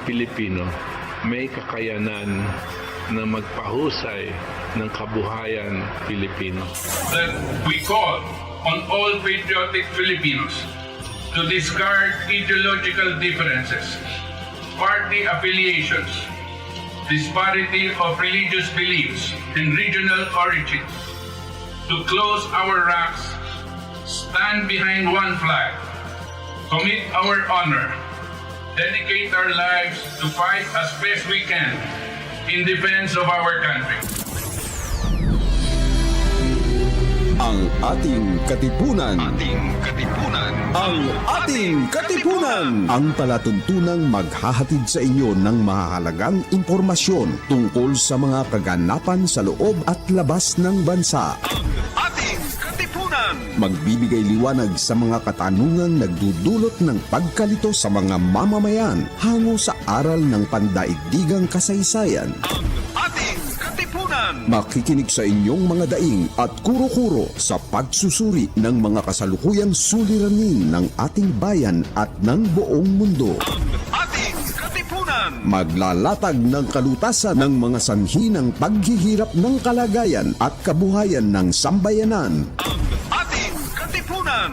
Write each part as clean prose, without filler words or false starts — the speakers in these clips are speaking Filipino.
Pilipino may kakayanan na magpahusay ng kabuhayan Pilipino. That we call on all patriotic Filipinos to discard ideological differences, party affiliations, disparity of religious beliefs and regional origin, to close our ranks, stand behind one flag, commit our honor, dedicate our lives to fight as best we can in defense of our country. Ang ating katipunan. Ang ating katipunan. Ang palatuntunang maghahatid sa inyo ng mahahalagang impormasyon tungkol sa mga kaganapan sa loob at labas ng bansa. Ang ating katipunan. Magbibigay liwanag sa mga katanungang nagdudulot ng pagkalito sa mga mamamayan hango sa aral ng pandaigdigang kasaysayan. Ang ating katipunan. Makikinig sa inyong mga daing at kuro-kuro sa pagsusuri ng mga kasalukuyang suliranin ng ating bayan at ng buong mundo. Ang ating katipunan. Maglalatag ng kalutasan ng mga sanhi ng paghihirap ng kalagayan at kabuhayan ng sambayanan. Ang ating katipunan.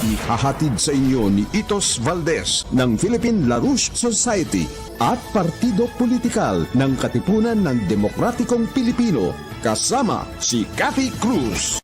Ihahatid sa inyo ni Itos Valdes ng Philippine LaRouche Society at Partido Politikal ng Katipunan ng Demokratikong Pilipino kasama si Cathy Cruz.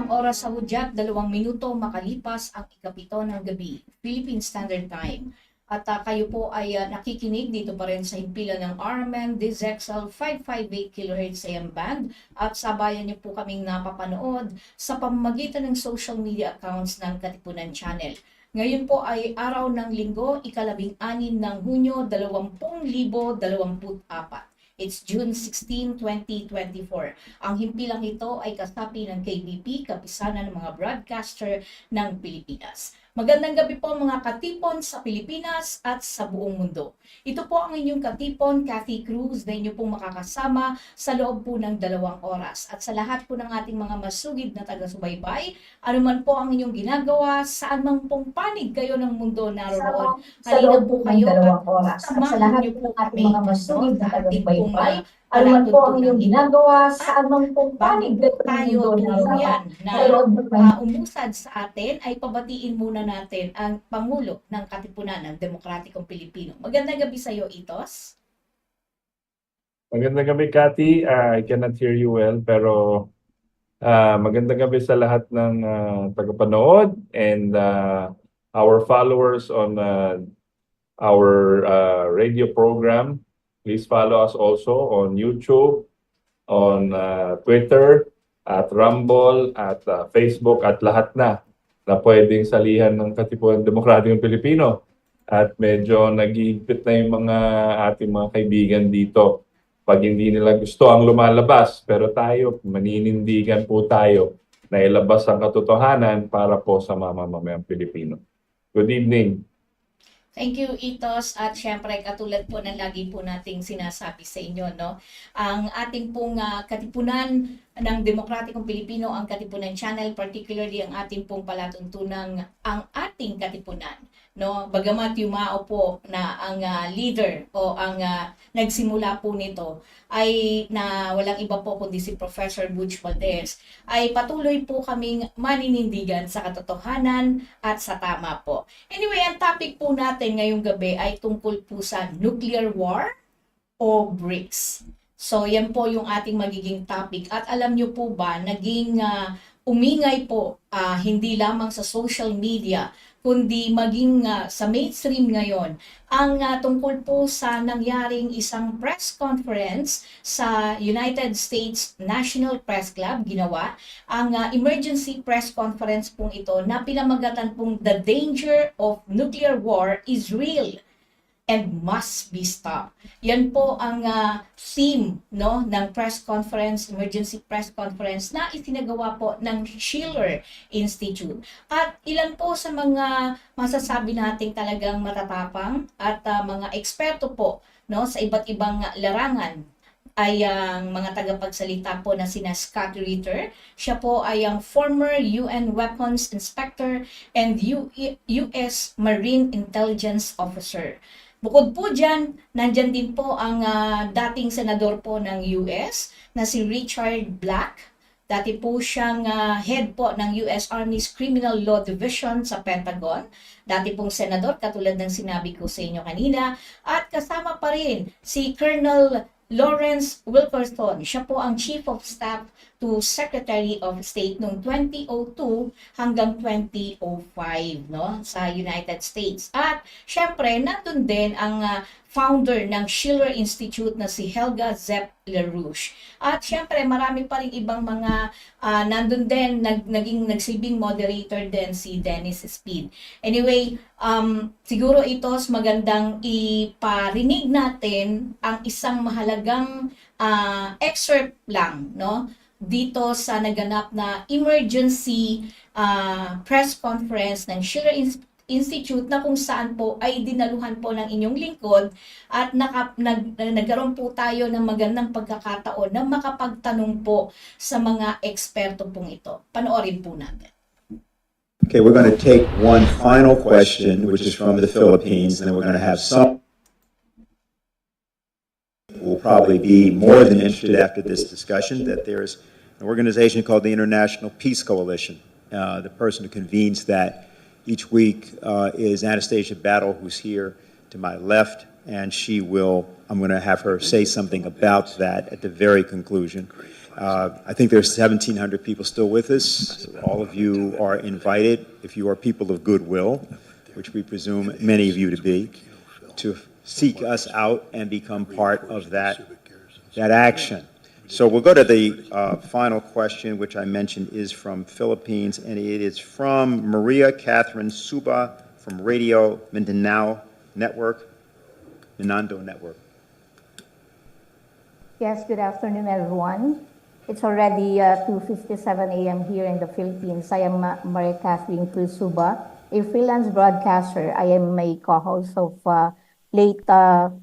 Oras sa hudyat, 2 minuto makalipas ang ikapito ng gabi, Philippine Standard Time. At kayo po ay nakikinig dito pa rin sa himpilan ng RMN DZXL 558 kHz AM band at sabayan niyo po kaming napapanood sa pamamagitan ng social media accounts ng Katipunan Channel. Ngayon po ay araw ng Linggo, ika-16 ng Hunyo 2024. It's June 16, 2024. Ang himpilang ito ay kasapi ng KBP, kapisanan ng mga broadcaster ng Pilipinas. Magandang gabi po mga katipon sa Pilipinas at sa buong mundo. Ito po ang inyong katipon, Cathy Cruz, na inyo pong makakasama sa loob po ng 2 oras. At sa lahat po ng ating mga masugid na taga-subaybay, anuman po ang inyong ginagawa, saan man pong panig kayo ng mundo naroon, halina po kayo at samahan niyo po kami mga masugid na taga-subaybay. Anuman po ang inyong ginagawa, saan man pong panig tayo tuluyan na umusad sa atin, ay pabatiin muna natin ang Pangulo ng Katipunan ng Demokratikong Pilipino. Magandang gabi sa iyo, Itos. Magandang gabi, Cathy. I cannot hear you well, pero magandang gabi sa lahat ng tagapanood and our followers on our radio program. Please follow us also on YouTube, on Twitter, at Rumble, at Facebook, at lahat na pwedeng salihan ng Katipunan Demokratikong Pilipino. At medyo nag-iigpit na yung mga ating mga kaibigan dito pag hindi nila gusto ang lumalabas. Pero tayo, maninindigan po tayo na ilabas ang katotohanan para po sa mamamayang Pilipino. Good evening. Thank you, Itos. At syempre, katulad po ng lagi po nating sinasabi sa inyo, no? Ang ating pong Katipunan ng Demokratikong Pilipino, ang Katipunan Channel, particularly ang ating pong palatuntunang ang ating Katipunan, no? Bagamat yumao po na ang leader o ang nagsimula po nito ay na walang iba po kundi si Professor Valdes, ay patuloy po kaming maninindigan sa katotohanan at sa tama po. Anyway, ang topic po natin ngayong gabi ay tungkol po sa nuclear war o BRICS. So, yan po yung ating magiging topic. At alam nyo po ba, naging umingay po hindi lamang sa social media, kundi maging sa mainstream ngayon, ang tungkol po sa nangyaring isang press conference sa United States National Press Club, ginawa. Ang emergency press conference pong ito na pinamagatan pong The Danger of Nuclear War is Real. and must be stopped. Yan po ang theme, no, ng press conference, emergency press conference na itinagawa po ng Schiller Institute. At ilan po sa mga masasabi nating talagang matatapang at mga eksperto po, no, sa iba't ibang larangan ay ang mga tagapagsalita po na sina Scott Ritter. Siya po ay ang former UN Weapons Inspector and US Marine Intelligence Officer. Bukod po dyan, nandyan din po ang dating senador po ng US na si Richard Black. Dati po siyang head po ng US Army's Criminal Law Division sa Pentagon. Dati pong senador, katulad ng sinabi ko sa inyo kanina. At kasama pa rin si Colonel Lawrence Wilkerson. Siya po ang Chief of Staff to Secretary of State noong 2002 hanggang 2005, no, sa United States. At syempre, nandun din ang founder ng Schiller Institute na si Helga Zepp LaRouche. At syempre, marami pa rin ibang mga nandun din, naging nagsilbing moderator din si Dennis Speed. Anyway, siguro ito magandang iparinig natin ang isang mahalagang excerpt lang, no, dito sa naganap na emergency press conference ng Schiller Institute na kung saan po ay dinaluhan po ng inyong lingkod at nagkaroon po tayo ng magandang pagkakataon na makapagtanong po sa mga eksperto pong ito. Panoorin po natin. Okay, we're going to take one final question, which is from the Philippines, and then we're going to have some will probably be more than interested after this discussion that there's an organization called the International Peace Coalition. The person who convenes that each week is Anastasia Battle, who's here to my left, and I'm going to have her say something about that at the very conclusion. I think there's 1,700 people still with us. All of you are invited, if you are people of goodwill, which we presume many of you to be, to seek us out and become part of that action. So we'll go to the final question, which I mentioned is from Philippines, and it is from Maria Catherine Suba from Radio Mindanao Network. Yes, good afternoon, everyone. It's already 2:57 a.m. here in the Philippines. I am Maria Catherine Cruz Suba, a freelance broadcaster. I am a co-host of late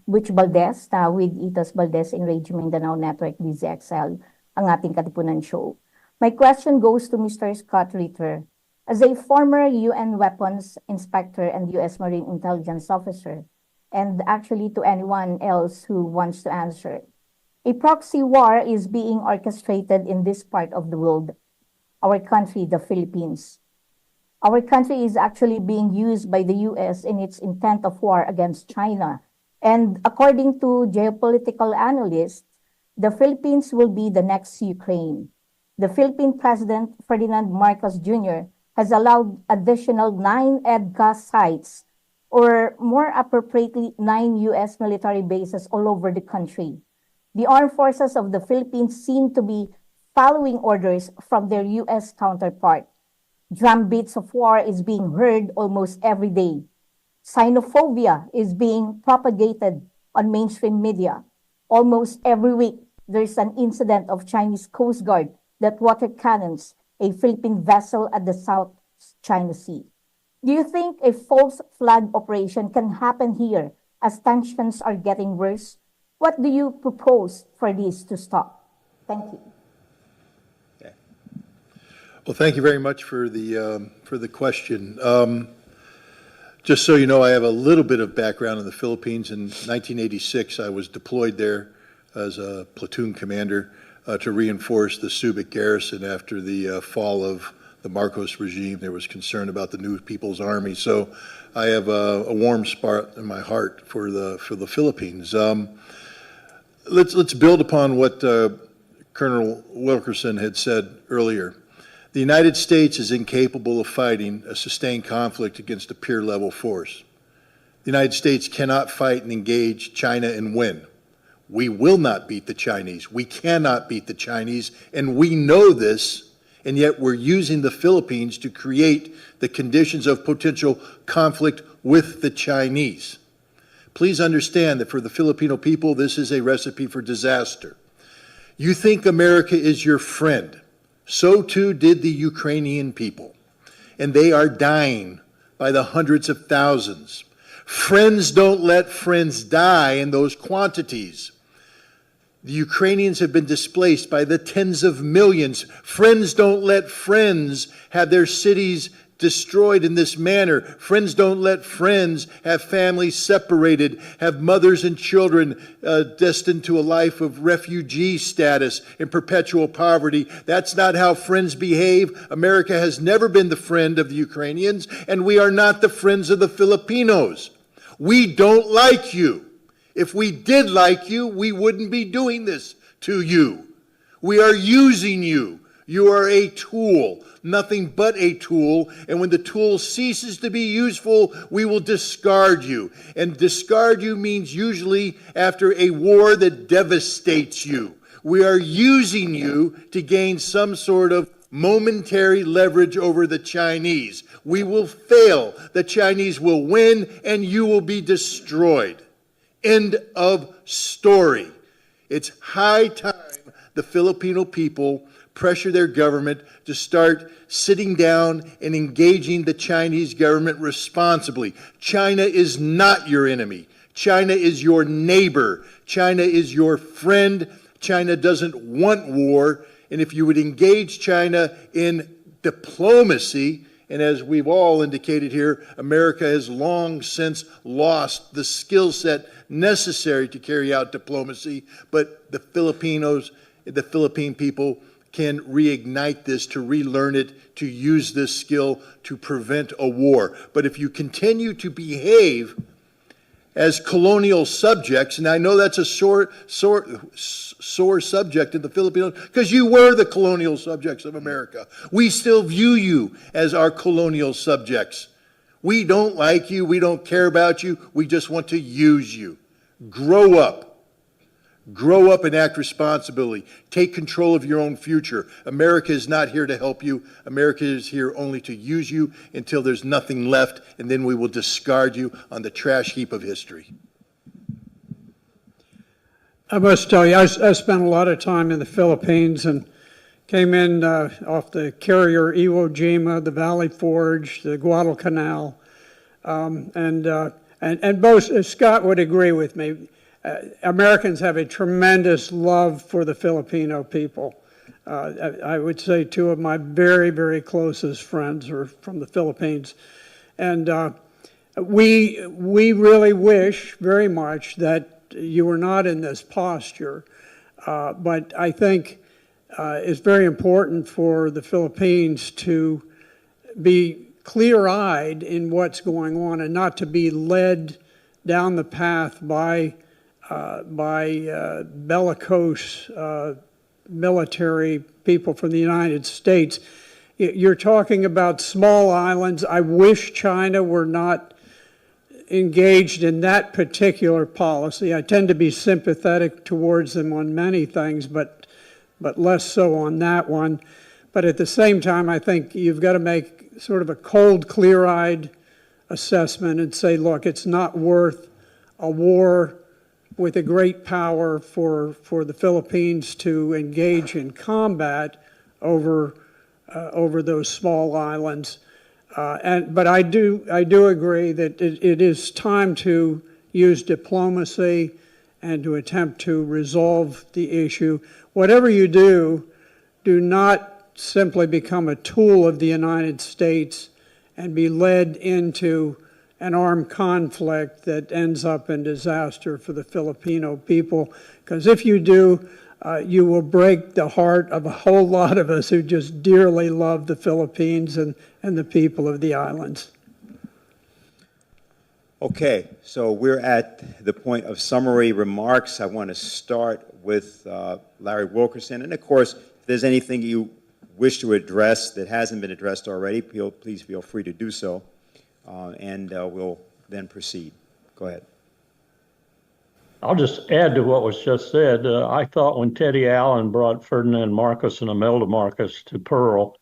Butch Valdes with Itos Valdes in Radio Mindanao Network DZXL, ang Ating Katipunan show. My question goes to Mr. Scott Ritter. As a former UN Weapons Inspector and US Marine Intelligence Officer, and actually to anyone else who wants to answer, a proxy war is being orchestrated in this part of the world, our country, the Philippines. Our country is actually being used by the US in its intent of war against China. And according to geopolitical analysts, the Philippines will be the next Ukraine. The Philippine President Ferdinand Marcos Jr. has allowed additional 9 EDCA sites, or more appropriately, 9 US military bases all over the country. The armed forces of the Philippines seem to be following orders from their US counterpart. Drumbeats of war is being heard almost every day. Xenophobia is being propagated on mainstream media. Almost every week, there's an incident of Chinese Coast Guard that water cannons a Philippine vessel at the South China Sea. Do you think a false flag operation can happen here as tensions are getting worse? What do you propose for this to stop? Thank you. Well, thank you very much for the question. Just so you know, I have a little bit of background in the Philippines. In 1986, I was deployed there as a platoon commander to reinforce the Subic garrison after the fall of the Marcos regime. There was concern about the new People's Army. So I have a warm spot in my heart for the Philippines. Let's build upon what Colonel Wilkerson had said earlier. The United States is incapable of fighting a sustained conflict against a peer-level force. The United States cannot fight and engage China and win. We will not beat the Chinese. We cannot beat the Chinese, and we know this, and yet we're using the Philippines to create the conditions of potential conflict with the Chinese. Please understand that for the Filipino people, this is a recipe for disaster. You think America is your friend. So too did the Ukrainian people. And they are dying by the hundreds of thousands. Friends don't let friends die in those quantities. The Ukrainians have been displaced by the tens of millions. Friends don't let friends have their cities destroyed in this manner. Friends don't let friends have families separated, have mothers and children destined to a life of refugee status in perpetual poverty. That's not how friends behave. America has never been the friend of the Ukrainians, and we are not the friends of the Filipinos. We don't like you. If we did like you, we wouldn't be doing this to you. We are using you. You are a tool, nothing but a tool, and when the tool ceases to be useful, we will discard you. And discard you means usually after a war that devastates you. We are using you to gain some sort of momentary leverage over the Chinese. We will fail. The Chinese will win, and you will be destroyed. End of story. It's high time the Filipino people pressure their government to start sitting down and engaging the Chinese government responsibly. China is not your enemy. China is your neighbor. China is your friend. China doesn't want war. And if you would engage China in diplomacy, and as we've all indicated here, America has long since lost the skill set necessary to carry out diplomacy, but the Filipinos, the Philippine people can reignite this, to relearn it, to use this skill to prevent a war. But if you continue to behave as colonial subjects, and I know that's a sore subject in the Philippines, because you were the colonial subjects of America. We still view you as our colonial subjects. We don't like you, we don't care about you, we just want to use you. Grow up. Grow up and act responsibly. Take control of your own future. America is not here to help you. America is here only to use you until there's nothing left, and then we will discard you on the trash heap of history. I must tell you, I spent a lot of time in the Philippines and came in off the carrier Iwo Jima, the Valley Forge, the Guadalcanal, and both, Scott would agree with me. Americans have a tremendous love for the Filipino people. I would say two of my very, very closest friends are from the Philippines. And we really wish very much that you were not in this posture. But I think it's very important for the Philippines to be clear-eyed in what's going on and not to be led down the path by bellicose military people from the United States. You're talking about small islands. I wish China were not engaged in that particular policy. I tend to be sympathetic towards them on many things, but less so on that one. But at the same time, I think you've got to make sort of a cold, clear-eyed assessment and say, look, it's not worth a war with a great power for the Philippines to engage in combat over those small islands. But I do agree that it is time to use diplomacy and to attempt to resolve the issue. Whatever you do, do not simply become a tool of the United States and be led into an armed conflict that ends up in disaster for the Filipino people. Because if you do, you will break the heart of a whole lot of us who just dearly love the Philippines and the people of the islands. Okay, so we're at the point of summary remarks. I want to start with Larry Wilkerson. And of course, if there's anything you wish to address that hasn't been addressed already, please feel free to do so. And we'll then proceed. Go ahead. I'll just add to what was just said. I thought when Teddy Allen brought Ferdinand Marcos and Imelda Marcos to Pearl,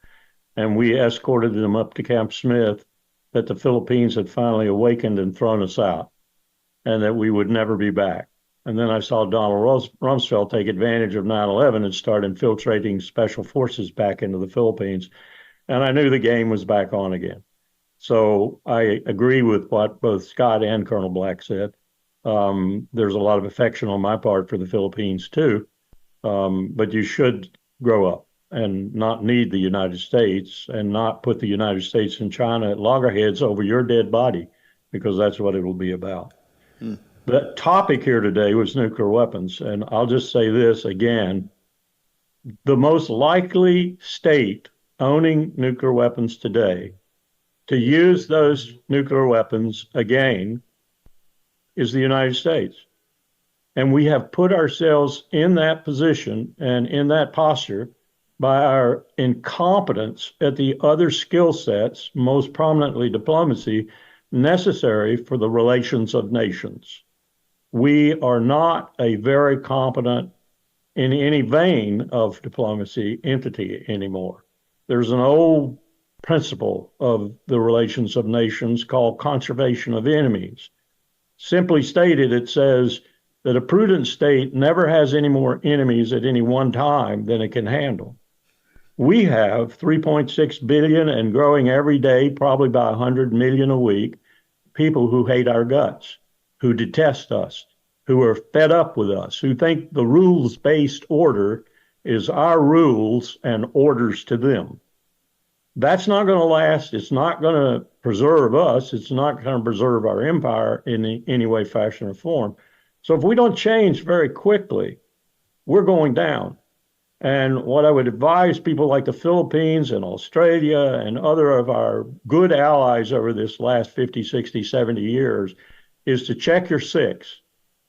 and we escorted them up to Camp Smith, that the Philippines had finally awakened and thrown us out. and that we would never be back. And then I saw Donald Rumsfeld take advantage of 9/11 and start infiltrating special forces back into the Philippines. And I knew the game was back on again. So I agree with what both Scott and Colonel Black said. There's a lot of affection on my part for the Philippines too. But you should grow up and not need the United States and not put the United States and China at loggerheads over your dead body, because that's what it will be about. The topic here today was nuclear weapons. And I'll just say this again, the most likely state owning nuclear weapons today to use those nuclear weapons again is the United States. And we have put ourselves in that position and in that posture by our incompetence at the other skill sets, most prominently diplomacy, necessary for the relations of nations. We are not a very competent, in any vein of diplomacy, entity anymore. There's an old principle of the relations of nations called conservation of enemies. Simply stated, it says that a prudent state never has any more enemies at any one time than it can handle. We have 3.6 billion and growing every day, probably by 100 million a week, people who hate our guts, who detest us, who are fed up with us, who think the rules-based order is our rules and orders to them. That's not going to last. It's not going to preserve us. It's not going to preserve our empire in any way, fashion, or form. So if we don't change very quickly, we're going down. And what I would advise people like the Philippines and Australia and other of our good allies over this last 50, 60, 70 years is to check your six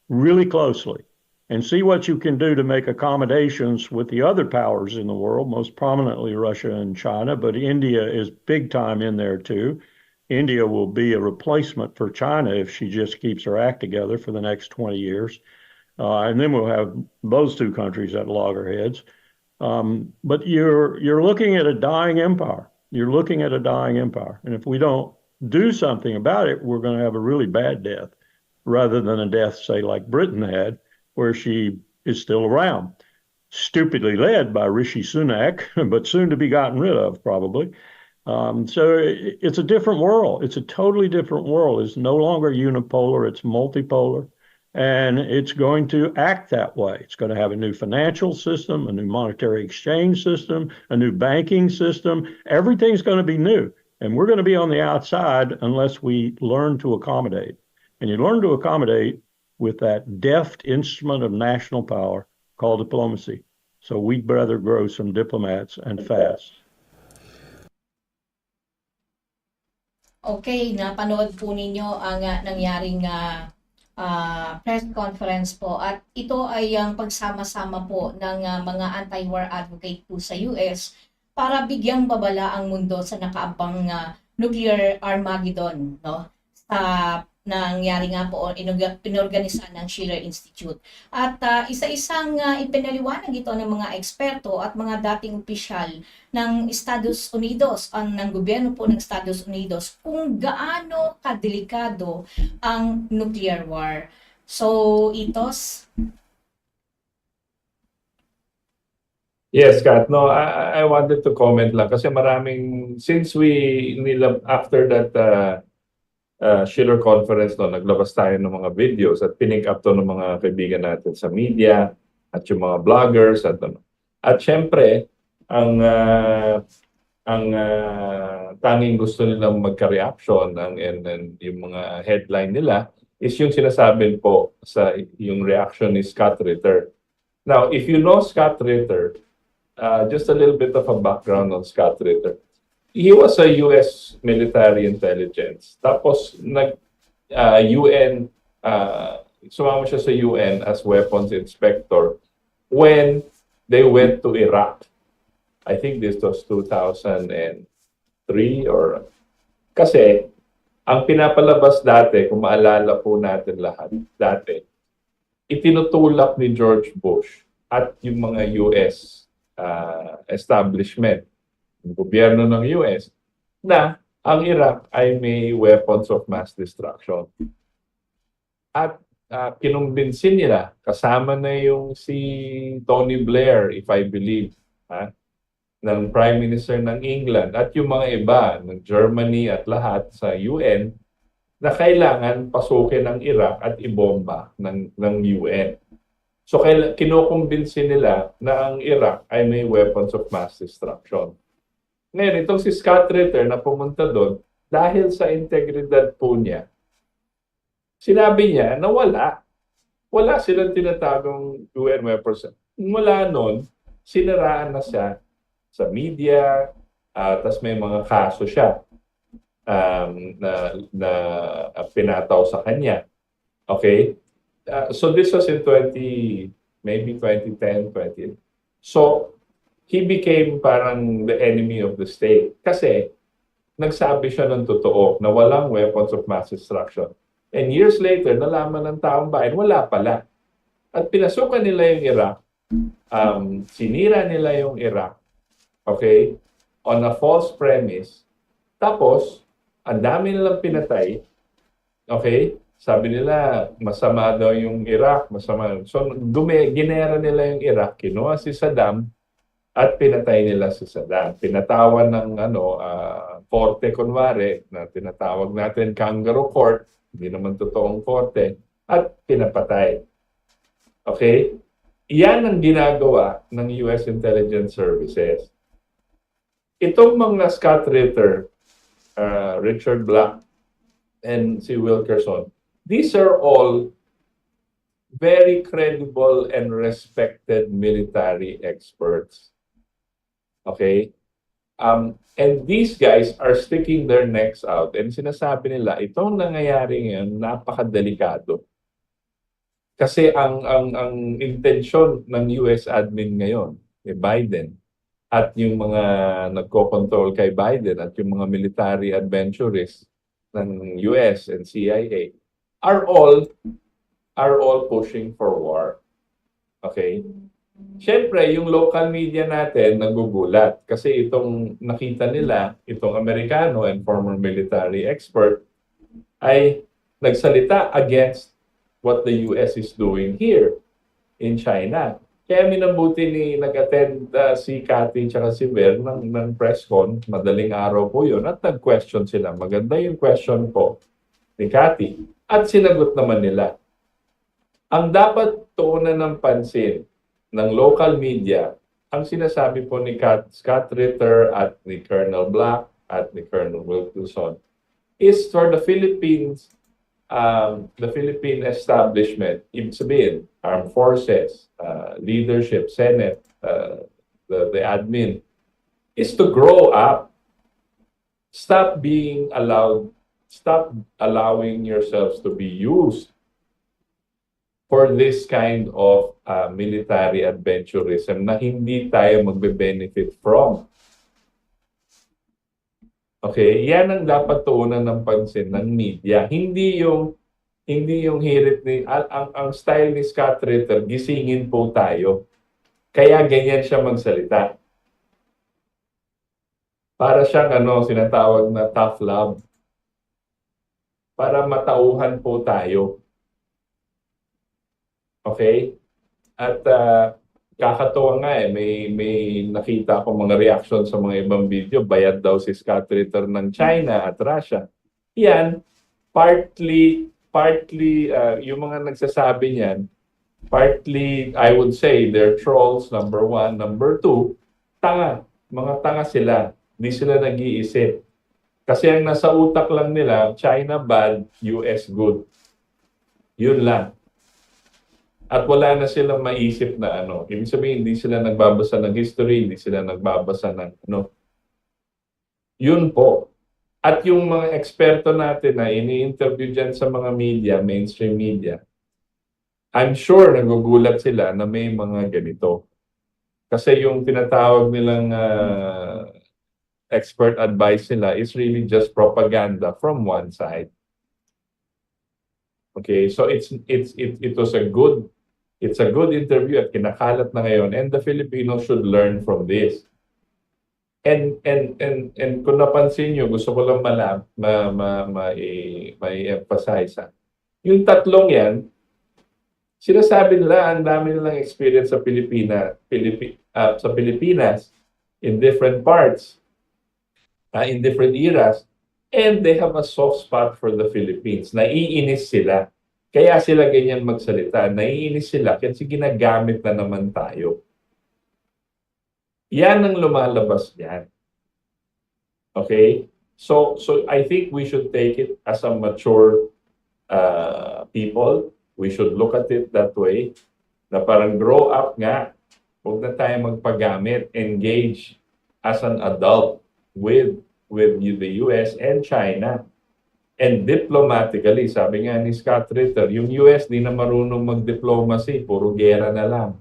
really closely and see what you can do to make accommodations with the other powers in the world, most prominently Russia and China, but India is big time in there too. India will be a replacement for China if she just keeps her act together for the next 20 years. And then we'll have those two countries at loggerheads. But you're looking at a dying empire. You're looking at a dying empire. And if we don't do something about it, we're going to have a really bad death rather than a death, say, like Britain had, where she is still around. Stupidly led by Rishi Sunak, but soon to be gotten rid of, probably. So it's a different world. It's a totally different world. It's no longer unipolar. It's multipolar. And it's going to act that way. It's going to have a new financial system, a new monetary exchange system, a new banking system. Everything's going to be new. And we're going to be on the outside unless we learn to accommodate. And you learn to accommodate with that deft instrument of national power called diplomacy. So we'd rather grow some diplomats and fast. Okay, napanood po ninyo ang nangyaring press conference po, at ito ay ang pagsama-sama po ng mga anti-war advocate po sa US para bigyang babala ang mundo sa nakaabang nuclear Armageddon, no? Sa nangyari nga po inorganisa ng Schiller Institute. At isa-isang ipinaliwanag ito ng mga eksperto at mga dating opisyal ng Estados Unidos, ng gobyerno po ng Estados Unidos, kung gaano kadelikado ang nuclear war. So, Itos? Yes, Kat. No, I wanted to comment lang kasi maraming, since after that Schiller conference, no, naglabas tayo ng mga videos at pinink up to ng mga kaibigan natin sa media at yung mga vloggers at syempre ang tanging gusto nilang magka-reaction and yung mga headline nila is yung sinasabi po sa yung reaction ni Scott Ritter. Now, if you know Scott Ritter, just a little bit of a background on Scott Ritter. He was a US military intelligence. Tapos UN, sumama siya sa UN as weapons inspector when they went to Iraq. I think this was 2003 or... Kasi, ang pinapalabas dati, kung maalala po natin lahat, dati, itinutulak ni George Bush at yung mga US establishment, ng gobyerno ng US, na ang Iraq ay may weapons of mass destruction. At kinumbinsin nila, kasama na yung si Tony Blair, if I believe, ng Prime Minister ng England at yung mga iba ng Germany at lahat sa UN na kailangan pasukin ang Iraq at ibomba ng UN. So kinukumbinsin nila na ang Iraq ay may weapons of mass destruction. Ngayon, itong si Scott Ritter na pumunta doon, dahil sa integridad po niya, sinabi niya na wala silang tinatagong UN weapons. Mula noon, siniraan na siya sa media, tas may mga kaso siya na pinataw sa kanya. Okay? So this was in maybe 2010, 20. So he became parang the enemy of the state kasi nagsabi siya ng totoo na walang weapons of mass destruction. And years later, nalaman ng taong bayan, wala pala. At pinasukan nila yung Iraq, sinira nila yung Iraq, okay, on a false premise. Tapos, ang dami nilang pinatay, okay, sabi nila, masama daw yung Iraq, masama. So, ginera nila yung Iraq, kinuha si Saddam, at pinatay nila si Saddam. Pinatawan ng korte, kunwari, na tinatawag natin kangaroo court, hindi naman totoong korte, at pinapatay. Okay? Iyan ang ginagawa ng US Intelligence Services. Itong mga Scott Ritter, Richard Black, and si Wilkerson, these are all very credible and respected military experts. Okay? And these guys are sticking their necks out. And sinasabi nila, itong nangyayari ngayon, napakadelikado. Kasi ang intensyon ng US admin ngayon, Biden, at yung mga nagko-control kay Biden at yung mga military adventurists ng US and CIA are all pushing for war. Okay? Siyempre, yung local media natin nagugulat kasi itong nakita nila, itong Amerikano and former military expert ay nagsalita against what the US is doing here in China. Kaya minabuti nag-attend si Cathy at si Ver ng press con, madaling araw po yun, at nag-question sila. Maganda yung question po ni Cathy at sinagot naman nila. Ang dapat tuunan ng pansin ng local media, ang sinasabi po ni Scott Ritter at ni Colonel Black at ni Colonel Wilkerson is for the Philippines, the Philippine establishment, ibig sabihin, armed forces, leadership, Senate, the admin, is to grow up. Stop allowing yourselves to be used for this kind of military adventurism na hindi tayo magbe-benefit from. Okay, yan ang dapat tuunan ng pansin ng media. Hindi yung hirit ni ang style ni Scott Ritter, gisingin po tayo. Kaya ganyan siya magsalita. Para siyang sinatawag na tough love. Para matauhan po tayo. Okay? At kakatuwa nga may nakita ako mga reaction sa mga ibang video, bayad daw si Scott Ritter ng China at Russia. Yan, partly yung mga nagsasabi niyan, partly, I would say, they're trolls, number one. Number two, tanga. Mga tanga sila. Hindi sila nag-iisip. Kasi ang nasa utak lang nila, China bad, US good. Yun lang. At wala na silang maisip na Ibig sabihin, hindi sila nagbabasa ng history, hindi sila nagbabasa ng Yun po. At yung mga eksperto natin na ini-interview dyan sa mga media, mainstream media, I'm sure nagugulat sila na may mga ganito. Kasi yung tinatawag nilang expert advice nila is really just propaganda from one side. Okay, so it was a good interview at kinakalat na ngayon, and the Filipinos should learn from this. And kung napansin niyo, gusto ko lang may emphasize Yung tatlong yan, sinasabi nila ang dami nilang experience sa sa Pilipinas in different parts, in different eras, and they have a soft spot for the Philippines. Naiinis sila. Kaya sila ganyan magsalita. Naiinis sila kasi ginagamit na naman tayo. Yan ang lumalabas niyan. Okay? So I think we should take it as a mature people. We should look at it that way. Na parang grow up nga. Huwag na tayo magpagamit. Engage as an adult with the US and China. And diplomatically, sabi nga ni Scott Ritter, yung US di na marunong mag-diplomacy. Puro gera na lang.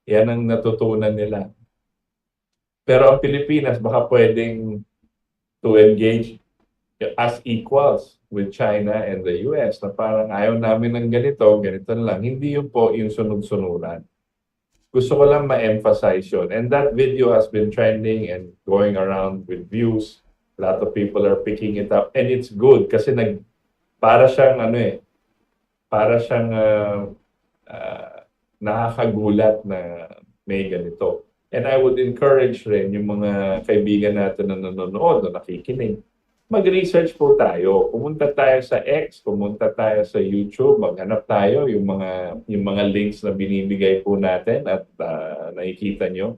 Yan ang natutunan nila. Pero ang Pilipinas, baka pwedeng to engage as equals with China and the US na parang ayaw namin ng ganito na lang. Hindi yun po yung sunod-sunuran. Gusto ko lang ma-emphasize yun. And that video has been trending and going around with views. A lot of people are picking it up. And it's good kasi para siyang nakakagulat na may ganito. And I would encourage rin yung mga kaibigan natin na nanonood o nakikinig, mag-research po tayo. Pumunta tayo sa X, pumunta tayo sa YouTube, maghanap tayo yung mga links na binibigay po natin at nakikita nyo.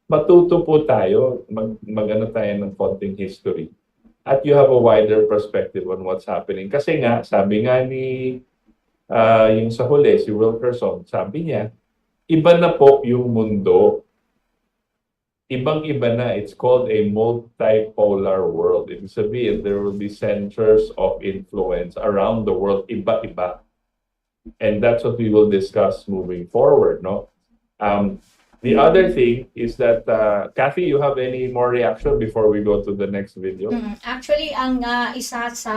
Matuto po tayo, mag-ano tayo ng konting history. At you have a wider perspective on what's happening. Kasi nga, sabi nga ni yung sa huli, si Wilkerson, sabi niya, iba na po yung mundo. Ibang-iba na. It's called a multipolar world. Ibig sabihin, there will be centers of influence around the world, iba-iba. And that's what we will discuss moving forward, no? The other thing is that, Cathy, you have any more reaction before we go to the next video? Actually, ang isa sa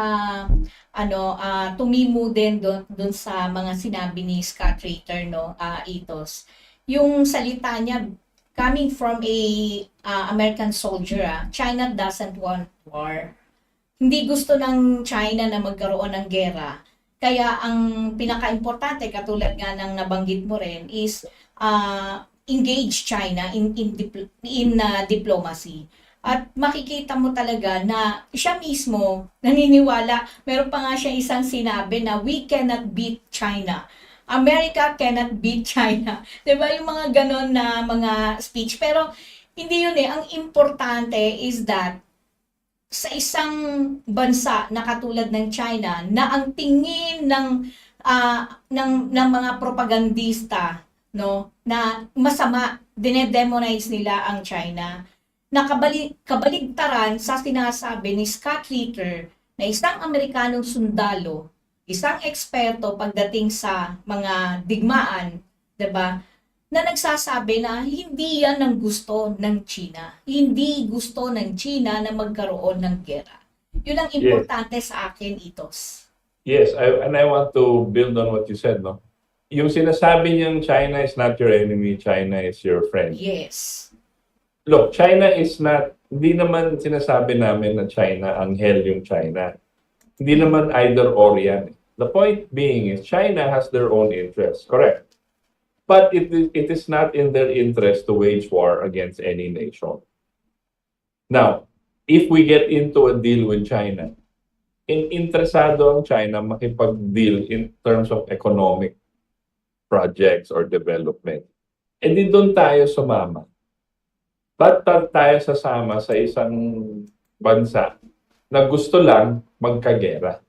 tumimo din doon sa mga sinabi ni Scott Ritter, no, Itos, yung salita niya coming from a American soldier, China doesn't want war. Hindi gusto ng China na magkaroon ng gera. Kaya ang pinaka-importante, katulad nga ng nabanggit mo rin, is engage China in diplomacy. At makikita mo talaga na siya mismo naniniwala. Meron pa nga siya isang sinabi na we cannot beat China. America cannot beat China. 'Di ba yung mga ganon na mga speech? Pero hindi yun eh. Ang importante is that sa isang bansa na katulad ng China na ang tingin ng mga propagandista, no, na masama, dinedemonize nila ang China, na kabaligtaran sa sinasabi ni Scott Ritter na isang Amerikanong sundalo, isang eksperto pagdating sa mga digmaan, 'di ba? Na nagsasabi na hindi yan ang gusto ng China. Hindi gusto ng China na magkaroon ng gera. Yun ang importante sa akin, Itos. Yes, and I want to build on what you said, no? Yung sinasabi niyang China is not your enemy, China is your friend. Yes. Look, China is not, hindi naman sinasabi namin na China, anghel yung China. Hindi naman either or yan. The point being is China has their own interests, correct? But it is not in their interest to wage war against any nation. Now, if we get into a deal with China, interesado ang China makipag-deal in terms of economic projects or development. E di doon tayo sumama. Ba't tayo sasama sa isang bansa na gusto lang magkagera?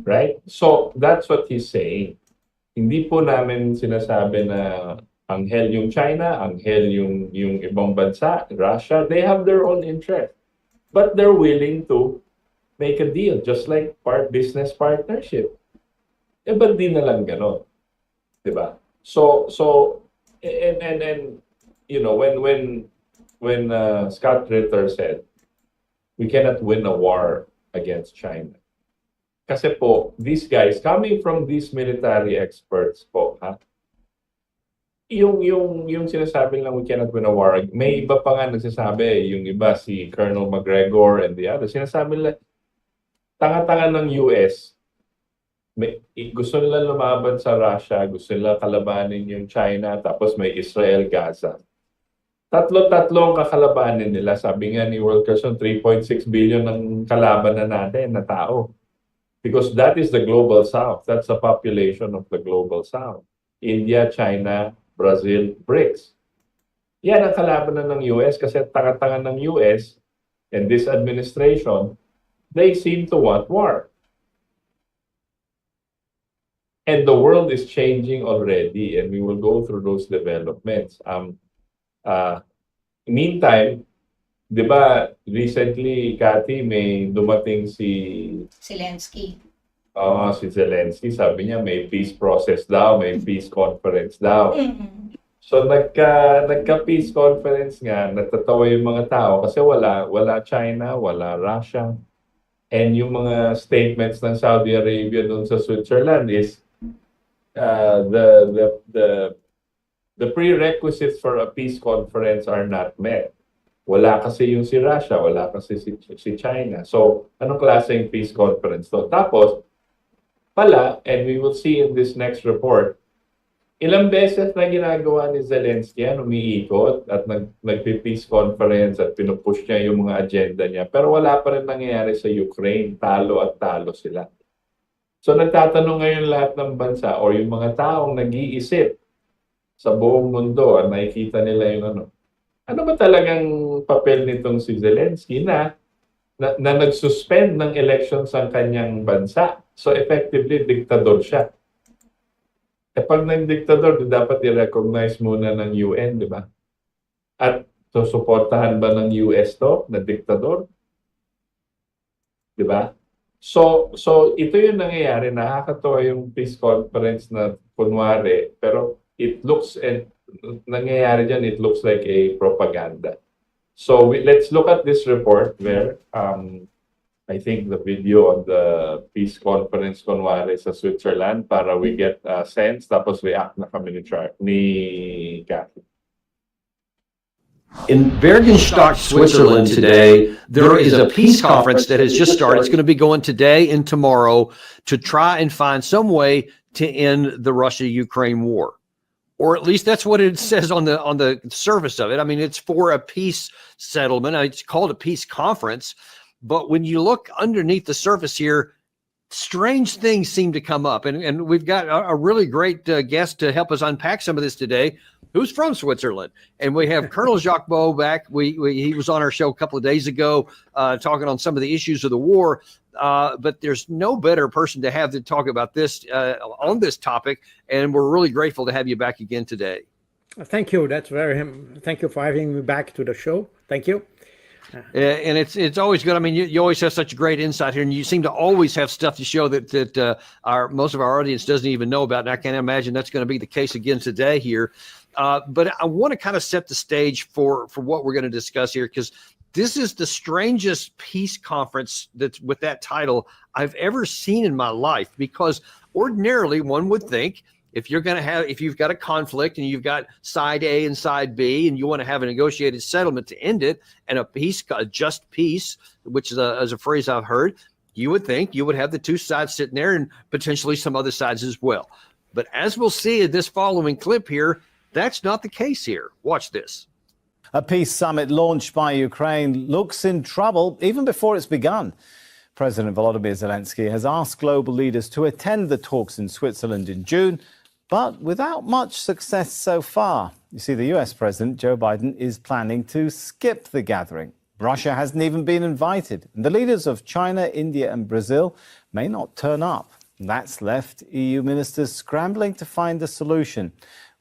Right? So, that's what he's saying. Hindi po namin sinasabi na anghel yung China, anghel yung ibang bansa, Russia. They have their own interest. But they're willing to make a deal, just like business partnership. Eh, ba't di na lang gano'n? Diba? So, and you know, when Scott Ritter said, we cannot win a war against China. Kasi po, these guys, coming from these military experts po, yung sinasabi lang we cannot win a war, may iba pa nga nagsasabi, yung iba, si Colonel McGregor and the others, sinasabi lang, tanga-tanga ng US gusto nila lumaban sa Russia, gusto nila kalabanin yung China, tapos may Israel, Gaza. Tatlo-tatlong kakalabanin nila. Sabi nga ni World Person, 3.6 billion ang kalaban na natin na tao. Because that is the global south. That's the population of the global south. India, China, Brazil, BRICS. Yan ang kalaban na ng US kasi tanga-tanga ng US and this administration, they seem to want war. And the world is changing already, and we will go through those developments. Meantime, di ba, recently, Cathy, may dumating si Zelensky. si Zelensky. Sabi niya may peace process daw, may peace conference daw. So nagka-peace conference nga, natatawa yung mga tao kasi wala China, wala Russia. And yung mga statements ng Saudi Arabia doon sa Switzerland is the prerequisites for a peace conference are not met. Wala kasi yung si Russia, wala kasi si China. So, anong klaseng peace conference to? Tapos, pala, and we will see in this next report, ilang beses na ginagawa ni Zelensky yan, umiikot at nagpi-peace conference at pinupush niya yung mga agenda niya. Pero wala pa rin nangyayari sa Ukraine. Talo at talo sila. So nagtatanong ngayon lahat ng bansa o yung mga taong nag-iisip sa buong mundo at nakikita nila yung ano ba talagang papel nitong si Zelensky na nag-suspend ng elections ang kanyang bansa. So effectively, diktador siya. E pag nag-diktador, dapat i-recognize muna ng UN, di ba? At susuportahan ba ng US to na diktador? Di ba? So ito yung nangyayari. Nakakatawa yung peace conference na kunwari, pero it looks, and nangyayari dyan, it looks like a propaganda. So let's look at this report where I think the video on the peace conference kunwari sa Switzerland para we get a sense, tapos react na kami ni Cathy. In Bergenstock, Switzerland today, there is a peace conference that has just started. It's going to be going today and tomorrow to try and find some way to end the Russia-Ukraine war. Or at least that's what it says on the surface of it. I mean, it's for a peace settlement. It's called a peace conference. But when you look underneath the surface here, strange things seem to come up. And we've got a really great guest to help us unpack some of this today, who's from Switzerland. And we have Colonel Jacques Beau back. He was on our show a couple of days ago talking on some of the issues of the war. But there's no better person to have to talk about this on this topic. And we're really grateful to have you back again today. Thank you. Thank you for having me back to the show. Thank you. And it's always good. I mean, you always have such great insight here, and you seem to always have stuff to show that most of our audience doesn't even know about. And I can't imagine that's going to be the case again today here. But I want to kind of set the stage for what we're going to discuss here, because this is the strangest peace conference that's with that title I've ever seen in my life. Because ordinarily, one would think, if you've got a conflict and you've got side A and side B, and you want to have a negotiated settlement to end it, and a just peace, which is a phrase I've heard, you would think you would have the two sides sitting there and potentially some other sides as well. But as we'll see in this following clip here, that's not the case here. Watch this. A peace summit launched by Ukraine looks in trouble even before it's begun. President Volodymyr Zelensky has asked global leaders to attend the talks in Switzerland in June, but without much success so far. You see, the US President, Joe Biden, is planning to skip the gathering. Russia hasn't even been invited, and the leaders of China, India and Brazil may not turn up. That's left EU ministers scrambling to find a solution.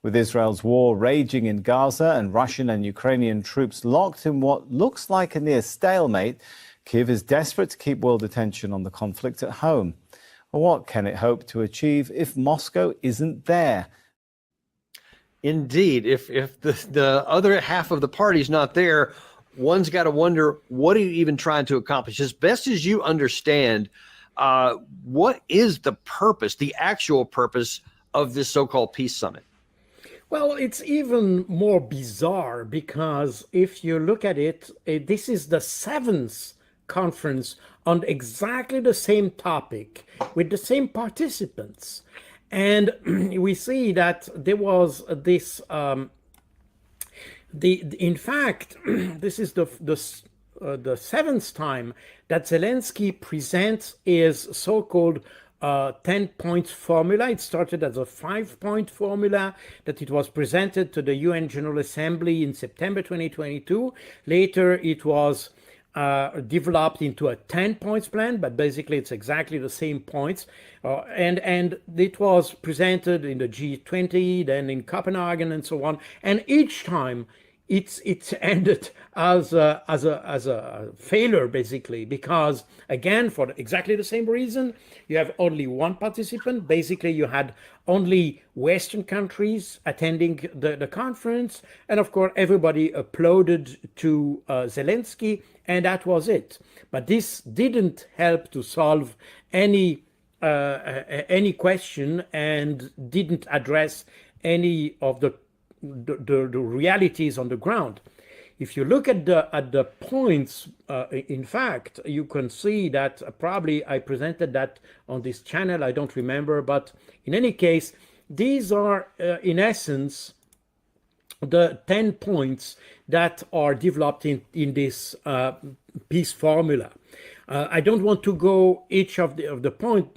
With Israel's war raging in Gaza and Russian and Ukrainian troops locked in what looks like a near stalemate, Kyiv is desperate to keep world attention on the conflict at home. What can it hope to achieve if Moscow isn't there? Indeed, if the other half of the party's not there, one's got to wonder, what are you even trying to accomplish? As best as you understand, what is the purpose, the actual purpose of this so-called peace summit? Well, it's even more bizarre because if you look at it, this is the seventh conference on exactly the same topic with the same participants. And we see that there was this, in fact, this is the seventh time that Zelensky presents his so-called 10 points formula. It started as a 5-point formula that it was presented to the UN General Assembly in September 2022. Later, it was developed into a 10 points plan, but basically it's exactly the same points. And it was presented in the G20, then in Copenhagen and so on. And each time it's ended as a failure, basically, because again, for exactly the same reason, you have only one participant. Basically, you had only Western countries attending the conference, and of course, everybody applauded to Zelensky, and that was it. But this didn't help to solve any question and didn't address any of the realities on the ground. If you look at the points, in fact, you can see that probably I presented that on this channel. I don't remember, but in any case, these are in essence the 10 points that are developed in this peace formula. I don't want to go each of the point.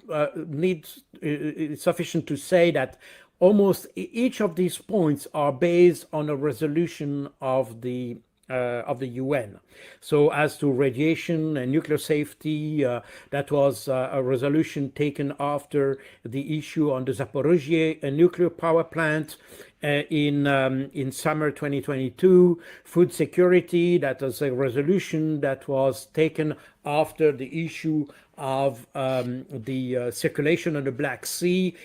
It's sufficient to say that almost each of these points are based on a resolution of the UN. So as to radiation and nuclear safety, that was a resolution taken after the issue on the Zaporozhye nuclear power plant in summer 2022. Food security, that was a resolution that was taken after the issue of the circulation on the Black Sea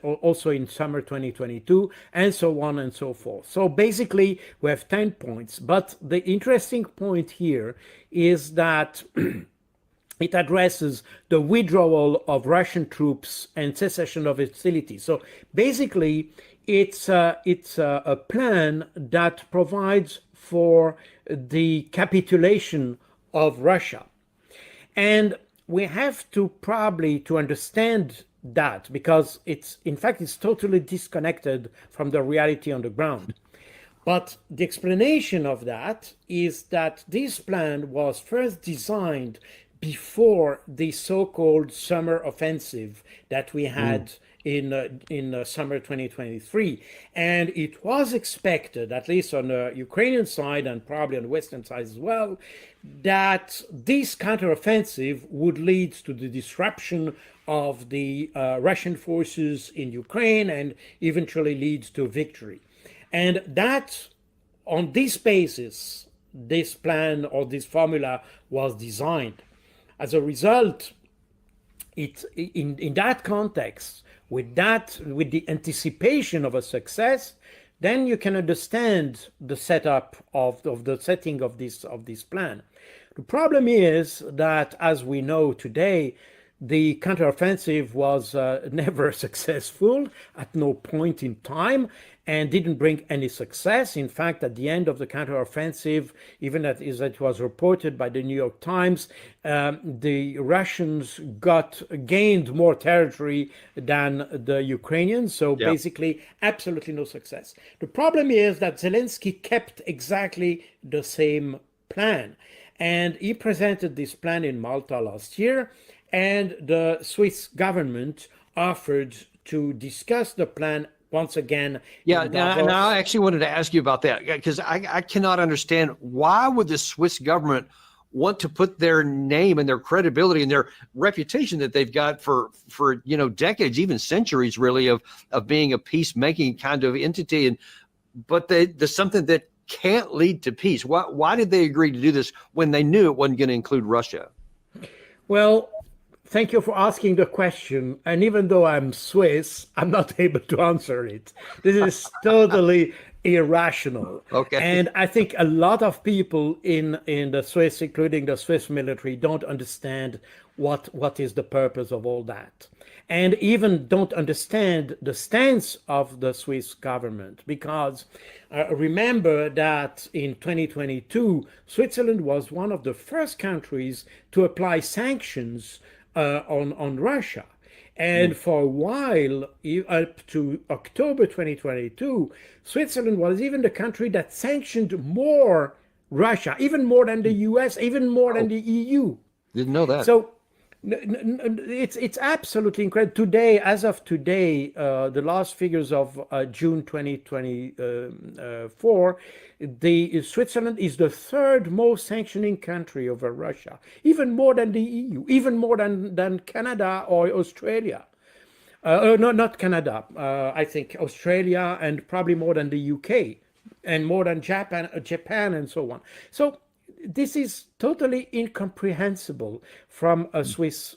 also in summer 2022, and so on and so forth. So basically, we have 10 points. But the interesting point here is that it addresses the withdrawal of Russian troops and cessation of hostilities. So basically, it's a plan that provides for the capitulation of Russia. And we have to probably to understand that, because it's totally disconnected from the reality on the ground. But the explanation of that is that this plan was first designed before the so-called summer offensive that we had in summer 2023. And it was expected, at least on the Ukrainian side and probably on the Western side as well, that this counteroffensive would lead to the disruption of the Russian forces in Ukraine and eventually lead to victory. And that, on this basis, this plan or this formula was designed. As a result, in that context, with the anticipation of a success, then you can understand the setup of the setting of this plan. The problem is that, as we know today, the counteroffensive was never successful at no point in time and didn't bring any success. In fact, at the end of the counteroffensive, even as it was reported by the New York Times, the Russians gained more territory than the Ukrainians. So basically, absolutely no success. The problem is that Zelensky kept exactly the same plan. And he presented this plan in Malta last year, and the Swiss government offered to discuss the plan once again. Yeah, and I actually wanted to ask you about that, because I cannot understand, why would the Swiss government want to put their name and their credibility and their reputation that they've got for decades, even centuries really, of being a peacemaking kind of entity, but there's something that can't lead to peace. Why did they agree to do this when they knew it wasn't going to include Russia? Well, thank you for asking the question. And even though I'm Swiss, I'm not able to answer it. This is totally irrational. Okay. And I think a lot of people in the Swiss, including the Swiss military, don't understand what is the purpose of all that, and even don't understand the stance of the Swiss government, because remember that in 2022, Switzerland was one of the first countries to apply sanctions on Russia. And for a while, up to October 2022, Switzerland was even the country that sanctioned more Russia, even more than the US, even more than the EU. Didn't know that. So it's absolutely incredible. Today, as of today, the last figures of June 2024, Switzerland is the third most sanctioning country over Russia, even more than the EU, even more than Canada or Australia. No, not Canada. I think Australia, and probably more than the UK, and more than Japan, and so on. So this is totally incomprehensible from a Swiss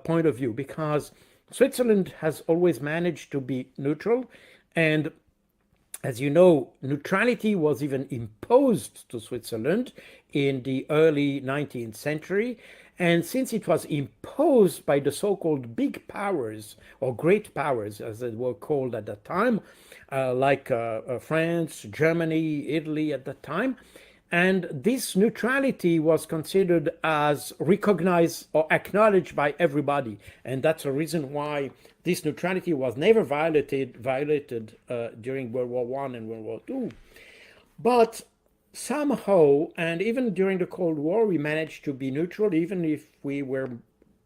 point of view, because Switzerland has always managed to be neutral, and as you know, neutrality was even imposed to Switzerland in the early 19th century. And since it was imposed by the so-called big powers, or great powers as they were called at that time, like France, Germany, Italy at that time, and this neutrality was considered as recognized or acknowledged by everybody. And that's the reason why this neutrality was never violated during World War I and World War II. But somehow, and even during the Cold War, we managed to be neutral, even if we were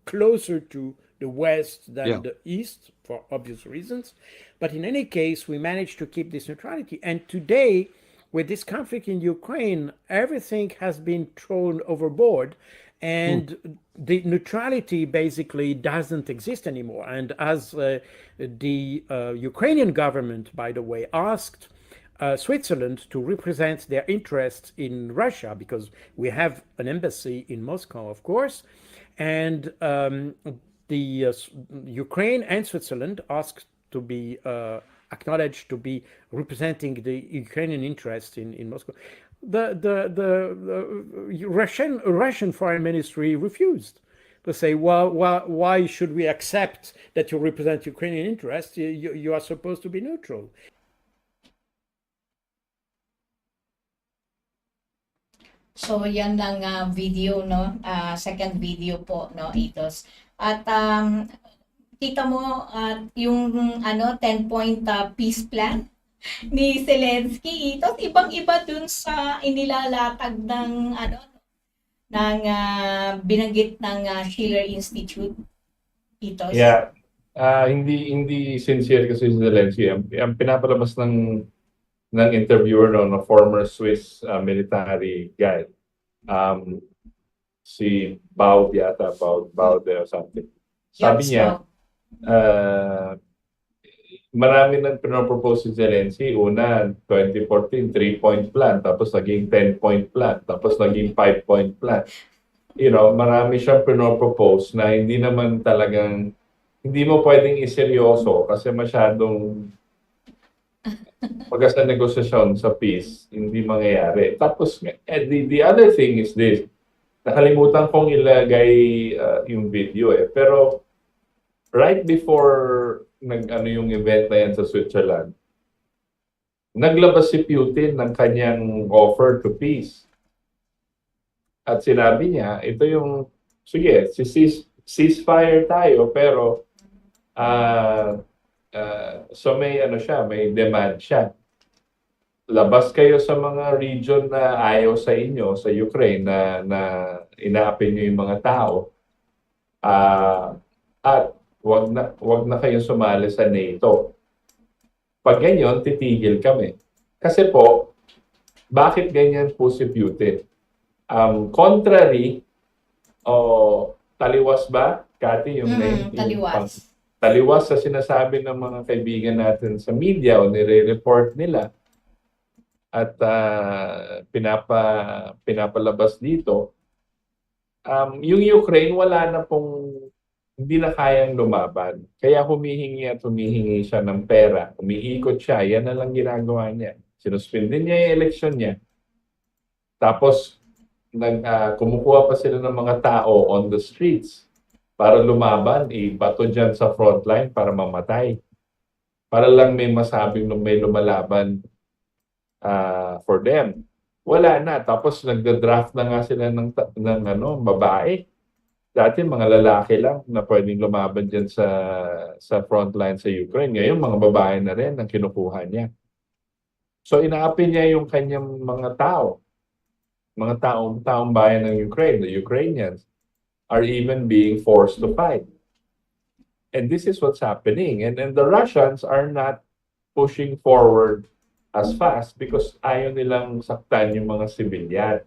closer to the West than the East, for obvious reasons. But in any case, we managed to keep this neutrality. And today, with this conflict in Ukraine, everything has been thrown overboard, and the neutrality basically doesn't exist anymore. And as the Ukrainian government, by the way, asked Switzerland to represent their interests in Russia, because we have an embassy in Moscow, of course, and the Ukraine and Switzerland asked to be acknowledged to be representing the Ukrainian interest in Moscow. The Russian foreign ministry refused to say, well, why should we accept that you represent Ukrainian interests? You are supposed to be neutral. So yan lang video, no? Second video po, no, Itos. At kita mo yung 10-point peace plan ni Zelensky, Itos, ibang-iba dun sa inilalatag ng binanggit ng Schiller Institute, Itos. Yeah. Hindi sincere kasi si Zelensky. Ang pinapalabas ng interviewer, na former Swiss military guy, si Valdes or something. Sabi niya, marami nang pinopropose si Zelensky. Una, 2014, 3-point plan, tapos naging 10-point plan, tapos naging 5-point plan. Marami siyang pinopropose na hindi naman talagang, hindi mo pwedeng iseryoso kasi masyadong pagka sa negosasyon sa peace, hindi mangyayari. Tapos, the other thing is this, nakalimutan kong ilagay yung video pero right before yung event na yan sa Switzerland, naglabas si Putin ng kanyang offer to peace. At sinabi niya, ito yung, sige, ceasefire tayo, pero so may may demand siya. Labas kayo sa mga region na ayaw sa inyo, sa Ukraine, na inaapin nyo yung mga tao. At wag na kayo sumali sa NATO. Pag ganyan, titigil kami. Kasi po, bakit ganyan po si Putin? Contrary, taliwas ba, Cathy, yung name? Taliwas. Taliwas sa sinasabi ng mga kaibigan natin sa media o nire-report nila at pinapalabas dito, yung Ukraine wala na pong, hindi na kayang lumaban. Kaya humihingi siya ng pera. Umiikot siya. Yan na lang ginagawa niya. Sinuspindi niya yung eleksyon niya. Tapos, kumukuha pa sila ng mga tao on the streets. para lumaban, ibato dyan sa frontline para mamatay. Para lang may masabing may lumalaban for them. Wala na. Tapos nagda-draft na nga sila ng babae. Dati mga lalaki lang na pwedeng lumaban dyan sa frontline sa Ukraine. Ngayon mga babae na rin ang kinukuha niya. So inaapi niya yung kanyang mga tao. Mga taong bayan ng Ukraine, the Ukrainians, are even being forced to fight. And this is what's happening. And the Russians are not pushing forward as fast because ayaw nilang saktan yung mga civilian.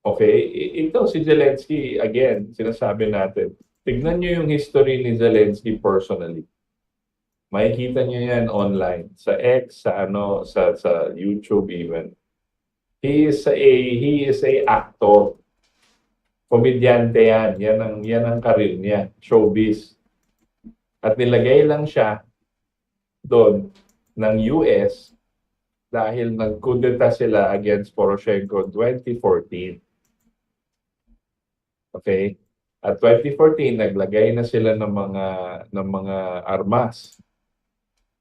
Okay, ito si Zelensky, again, sinasabi natin, tignan nyo yung history ni Zelensky personally. Makikita nyo yan online, sa X, sa YouTube even. He is a actor. Komedyante yan. Yan ang karir niya, showbiz. At nilagay lang siya doon ng US dahil nagkudeta sila against Poroshenko 2014. Okay? At 2014 naglagay na sila ng mga armas.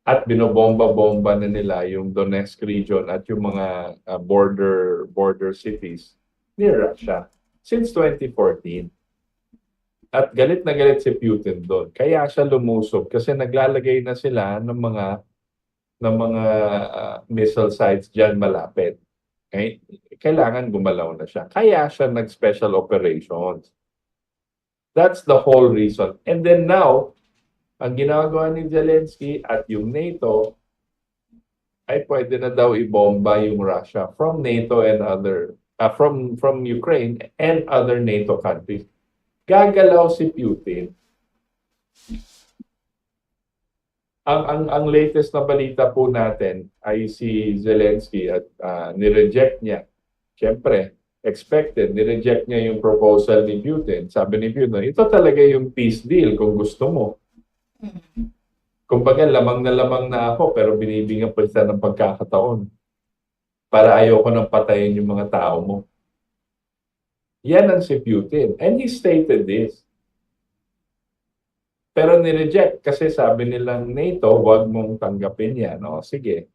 At binobomba-bomba na nila yung Donetsk region at yung mga border cities near Russia since 2014. At galit na galit si Putin doon. Kaya siya lumusob kasi naglalagay na sila ng mga missile sites diyan malapit. Okay? Kailangan gumalaw na siya. Kaya siya nag-special operations. That's the whole reason. And then now, ang ginagawa ni Zelensky at yung NATO ay pwede na daw ibomba yung Russia from NATO and from Ukraine and other NATO countries. Gagalaw si Putin. Ang latest na balita po natin ay si Zelensky at nireject niya. Siyempre, expected, nireject niya yung proposal ni Putin. Sabi ni Putin, ito talaga yung peace deal kung gusto mo. Kumbaga, lamang na ako pero binibigyan pa siya ng pagkakataon para ayoko nang patayin yung mga tao mo. Yan ang si Putin. And he stated this. Pero nireject kasi sabi nilang NATO, huwag mong tanggapin yan. O, sige.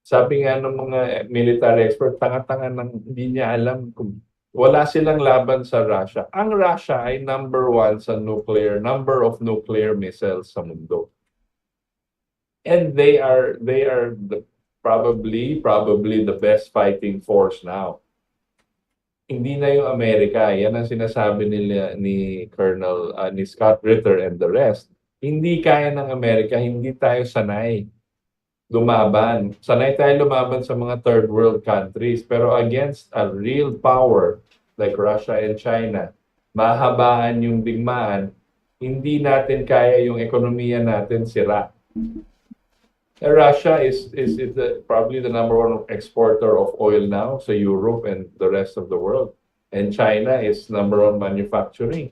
Sabi nga ng mga military expert, tanga-tanga nang hindi niya alam kung wala silang laban sa Russia. Ang Russia ay number 1 sa number of nuclear missiles sa mundo. And they are probably the best fighting force now. Hindi na yung Amerika. Yan ang sinasabi ni Colonel ni Scott Ritter and the rest. Hindi kaya ng Amerika, hindi tayo sanay lumaban. Sanay tayo lumaban sa mga third world countries. Pero against a real power like Russia and China, mahabaan yung digmaan, hindi natin kaya yung ekonomiya natin sira. Russia is probably the number 1 exporter of oil now sa Europe and the rest of the world. And China is number 1 manufacturing.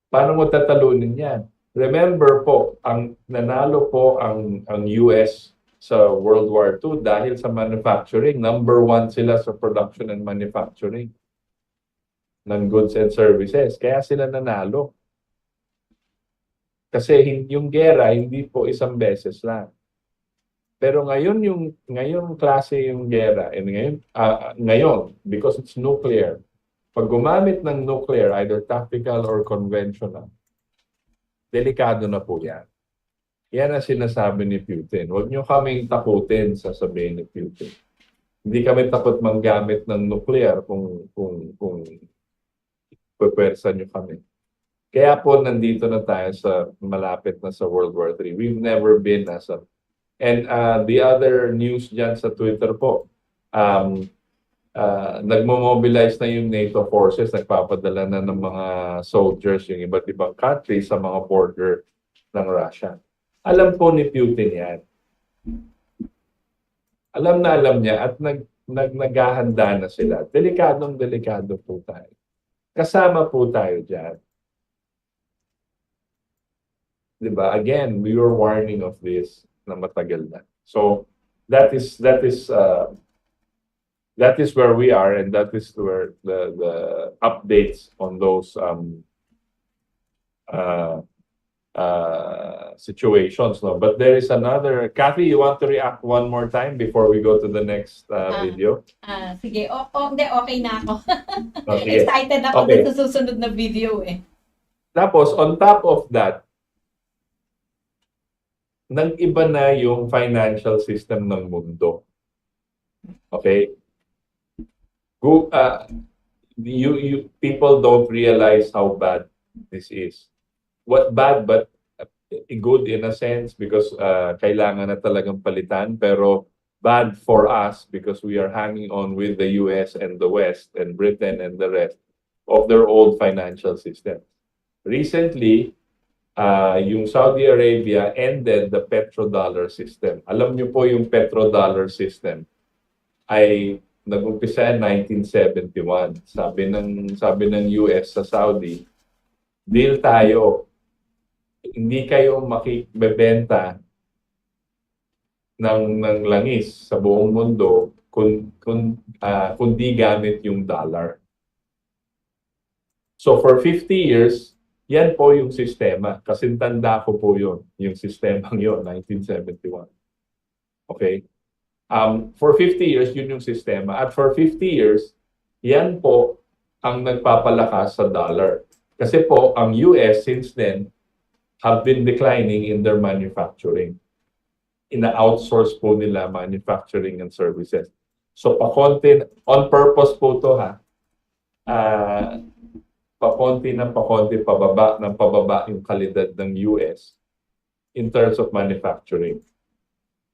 Paano mo tatalunin yan? Remember po, ang nanalo po ang US sa World War II dahil sa manufacturing. Number 1 sila sa production and manufacturing ng goods and services. Kaya sila nanalo. Kasi yung gera, hindi po isang beses lang. Pero ngayon klase yung gera, and ngayon, because it's nuclear, pag gumamit ng nuclear, either tactical or conventional, delikado na po yan. Yan ang sinasabi ni Putin. Huwag nyo kaming takutin, sasabihin ni Putin. Hindi kami takot manggamit ng nuclear kung pupwersa nyo kami. Kaya po nandito na tayo sa malapit na sa World War III. We've never been nasa. And the other news dyan sa Twitter po, nagmo-mobilize na yung NATO forces, nagpapadala na ng mga soldiers yung iba't ibang countries sa mga border ng Russia. Alam po ni Putin yan. Alam niya at naghahanda na sila. Delikado po tayo. Kasama po tayo dyan. Diba? Again, we were warning of this na matagal na. So that is that is where we are, and that is where the updates on those situations. No? But there is another. Cathy, you want to react one more time before we go to the next video? Sige, hindi, okay na ako. Okay. Excited ako Okay. sa susunod na video eh. Tapos, on top of that, nag-iba na yung financial system ng mundo. Okay? People don't realize how bad this is. What bad, but good in a sense because kailangan na talagang palitan, pero bad for us because we are hanging on with the US and the West and Britain and the rest of their old financial system. Recently, yung Saudi Arabia ended the petrodollar system. Alam niyo po yung petrodollar system ay nag-umpisa 1971. Sabi ng US sa Saudi, deal tayo. Hindi kayo makibebenta ng langis sa buong mundo kundi gamit yung dollar. So for 50 years, yan po yung sistema. Kasi tanda ko po yun, yung sistemang yun, 1971. Okay? For 50 years, yun yung sistema. At for 50 years, yan po ang nagpapalakas sa dollar. Kasi po, ang US since then have been declining in their manufacturing. Ina-outsource po nila manufacturing and services. So, pakonti, on purpose po to ha, pakonti ng pakonti, pababa yung kalidad ng US in terms of manufacturing.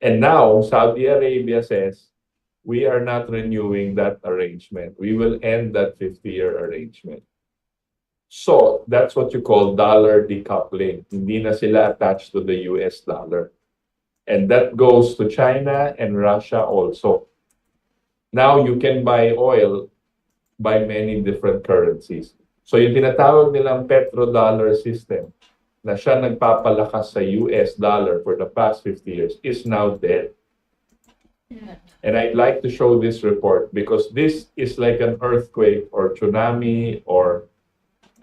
And now, Saudi Arabia says, we are not renewing that arrangement. We will end that 50-year arrangement. So, that's what you call dollar decoupling. Hindi na sila attached to the US dollar. And that goes to China and Russia also. Now, you can buy oil by many different currencies. So, yung tinatawag nilang petrodollar system na siya nagpapalakas sa US dollar for the past 50 years is now dead. And I'd like to show this report because this is like an earthquake or tsunami or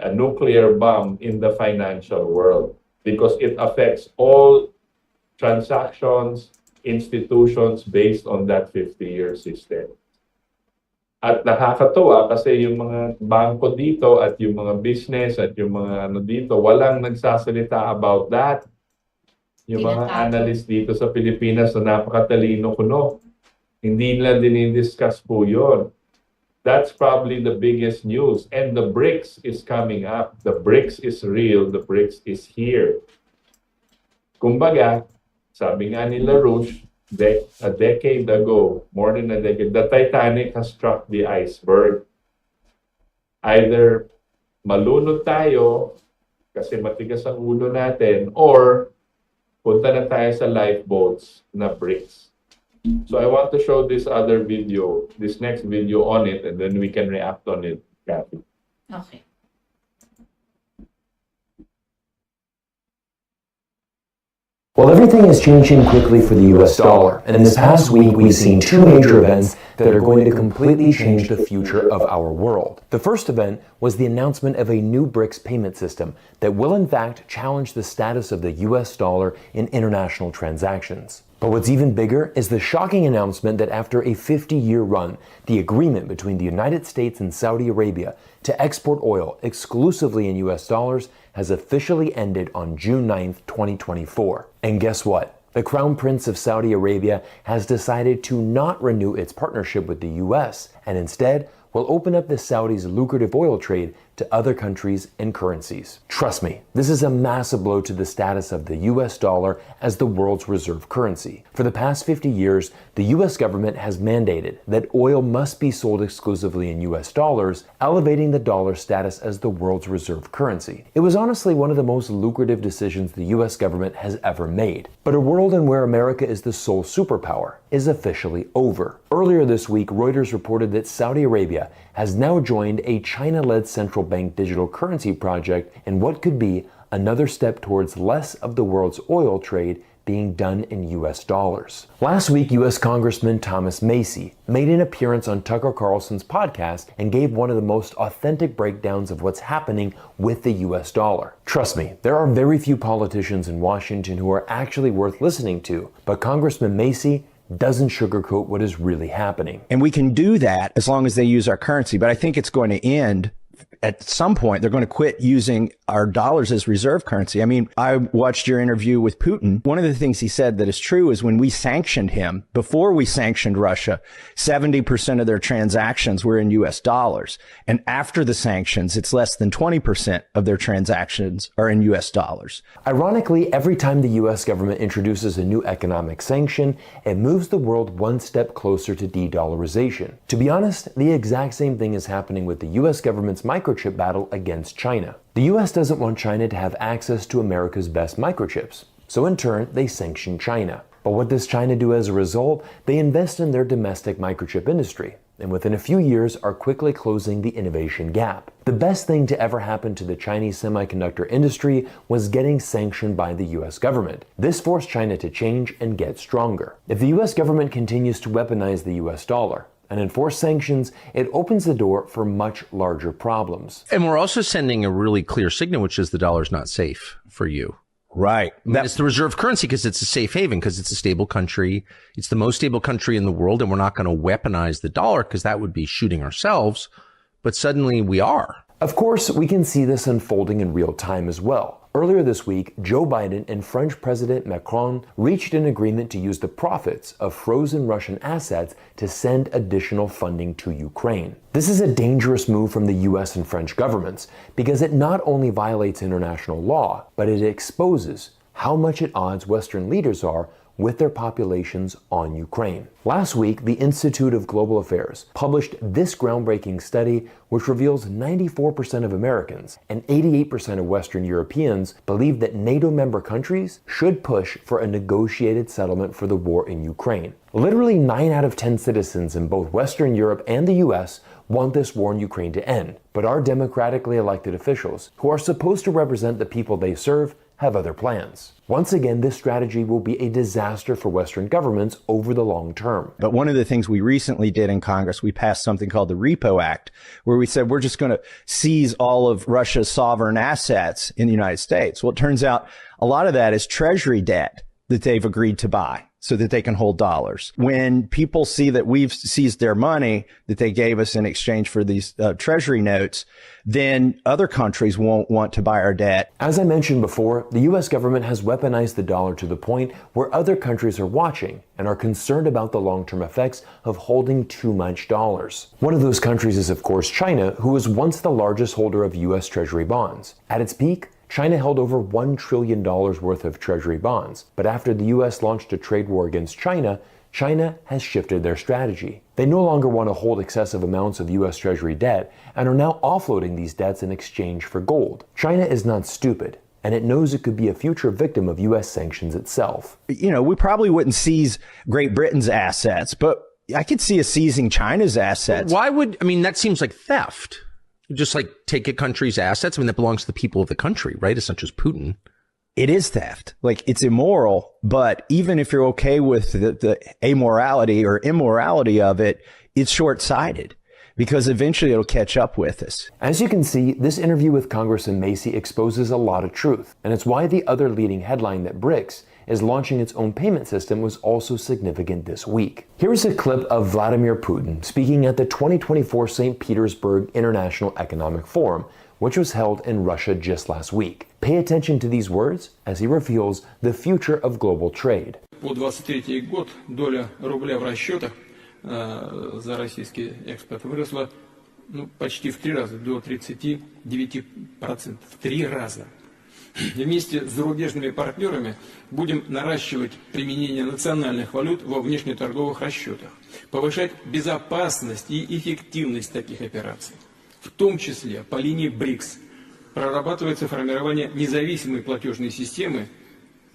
a nuclear bomb in the financial world because it affects all transactions, institutions based on that 50-year system. At nakakatuwa kasi yung mga bangko dito at yung mga business at yung mga ano dito, walang nagsasalita about that. Yung mga analyst dito sa Pilipinas na napakatalino kuno, hindi nila dinidiscuss po yun. That's probably the biggest news. And the BRICS is coming up. The BRICS is real. The BRICS is here. Kumbaga, sabi nga ni LaRouche, a decade ago, more than a decade, the Titanic has struck the iceberg. Either malunod tayo kasi matigas ang ulo natin or punta na tayo sa lifeboats na BRICS. So I want to show this other video, this next video on it, and then we can react on it, Cathy. Okay. Well, everything is changing quickly for the US dollar, and in this past week we've seen two major events that are going to completely change the future of our world. The first event was the announcement of a new BRICS payment system that will in fact challenge the status of the US dollar in international transactions. But what's even bigger is the shocking announcement that after a 50-year run, the agreement between the United States and Saudi Arabia to export oil exclusively in US dollars has officially ended on June 9th, 2024. And guess what? The Crown Prince of Saudi Arabia has decided to not renew its partnership with the US and instead will open up the Saudis' lucrative oil trade to other countries and currencies. Trust me, this is a massive blow to the status of the US dollar as the world's reserve currency. For the past 50 years, the US government has mandated that oil must be sold exclusively in US dollars, elevating the dollar status as the world's reserve currency. It was honestly one of the most lucrative decisions the US government has ever made. But a world in where America is the sole superpower is officially over. Earlier this week, Reuters reported that Saudi Arabia has now joined a China-led central bank digital currency project in what could be another step towards less of the world's oil trade being done in US dollars. Last week, US Congressman Thomas Macy made an appearance on Tucker Carlson's podcast and gave one of the most authentic breakdowns of what's happening with the US dollar. Trust me, there are very few politicians in Washington who are actually worth listening to, but Congressman Macy doesn't sugarcoat what is really happening. And we can do that as long as they use our currency, but I think it's going to end at some point. They're going to quit using our dollars as reserve currency. I mean, I watched your interview with Putin. One of the things he said that is true is when we sanctioned him, before we sanctioned Russia, 70% of their transactions were in US dollars. And after the sanctions, it's less than 20% of their transactions are in US dollars. Ironically, every time the US government introduces a new economic sanction, it moves the world one step closer to de-dollarization. To be honest, the exact same thing is happening with the US government's microchip battle against China. The US doesn't want China to have access to America's best microchips, so in turn, they sanction China. But what does China do as a result? They invest in their domestic microchip industry, and within a few years are quickly closing the innovation gap. The best thing to ever happen to the Chinese semiconductor industry was getting sanctioned by the US government. This forced China to change and get stronger. If the US government continues to weaponize the US dollar and enforce sanctions, it opens the door for much larger problems. And we're also sending a really clear signal, which is the dollar's not safe for you. Right. It's the reserve currency because it's a safe haven, because it's a stable country. It's the most stable country in the world, and we're not going to weaponize the dollar because that would be shooting ourselves. But suddenly we are. Of course, we can see this unfolding in real time as well. Earlier this week, Joe Biden and French President Macron reached an agreement to use the profits of frozen Russian assets to send additional funding to Ukraine. This is a dangerous move from the US and French governments because it not only violates international law, but it exposes how much at odds Western leaders are with their populations on Ukraine. Last week, the Institute of Global Affairs published this groundbreaking study which reveals 94% of Americans and 88% of Western Europeans believe that NATO member countries should push for a negotiated settlement for the war in Ukraine. Literally 9 out of 10 citizens in both Western Europe and the US want this war in Ukraine to end, but our democratically elected officials, who are supposed to represent the people they serve, have other plans. Once again, this strategy will be a disaster for Western governments over the long term. But one of the things we recently did in Congress, we passed something called the Repo Act, where we said we're just going to seize all of Russia's sovereign assets in the United States. Well, it turns out a lot of that is treasury debt that they've agreed to buy so that they can hold dollars. When people see that we've seized their money that they gave us in exchange for these treasury notes, then other countries won't want to buy our debt. As I mentioned before, the US government has weaponized the dollar to the point where other countries are watching and are concerned about the long-term effects of holding too much dollars. One of those countries is, of course, China, who was once the largest holder of US Treasury bonds. At its peak, China held over $1 trillion worth of Treasury bonds, but after the US launched a trade war against China, China has shifted their strategy. They no longer want to hold excessive amounts of US Treasury debt and are now offloading these debts in exchange for gold. China is not stupid, and it knows it could be a future victim of US sanctions itself. You know, we probably wouldn't seize Great Britain's assets, but I could see us seizing China's assets. Why would, I mean, that seems like theft. Just like take a country's assets. I mean, that belongs to the people of the country, right? It's not just Putin. It is theft. Like, it's immoral, but even if you're okay with the amorality or immorality of it, it's short-sighted because eventually it'll catch up with us. As you can see, this interview with Congressman Macy exposes a lot of truth, and it's why the other leading headline that BRICS is launching its own payment system was also significant this week. Here's a clip of Vladimir Putin speaking at the 2024 St. Petersburg International Economic Forum, which was held in Russia just last week. Pay attention to these words as he reveals the future of global trade. По 23 год доля рубля в расчетах за российский экспорт выросла почти в 3 раза, до 39%. В 3 раза. Вместе с зарубежными партнерами будем наращивать применение национальных валют во внешнеторговых расчетах, повышать безопасность и эффективность таких операций. В том числе по линии БРИКС прорабатывается формирование независимой платежной системы,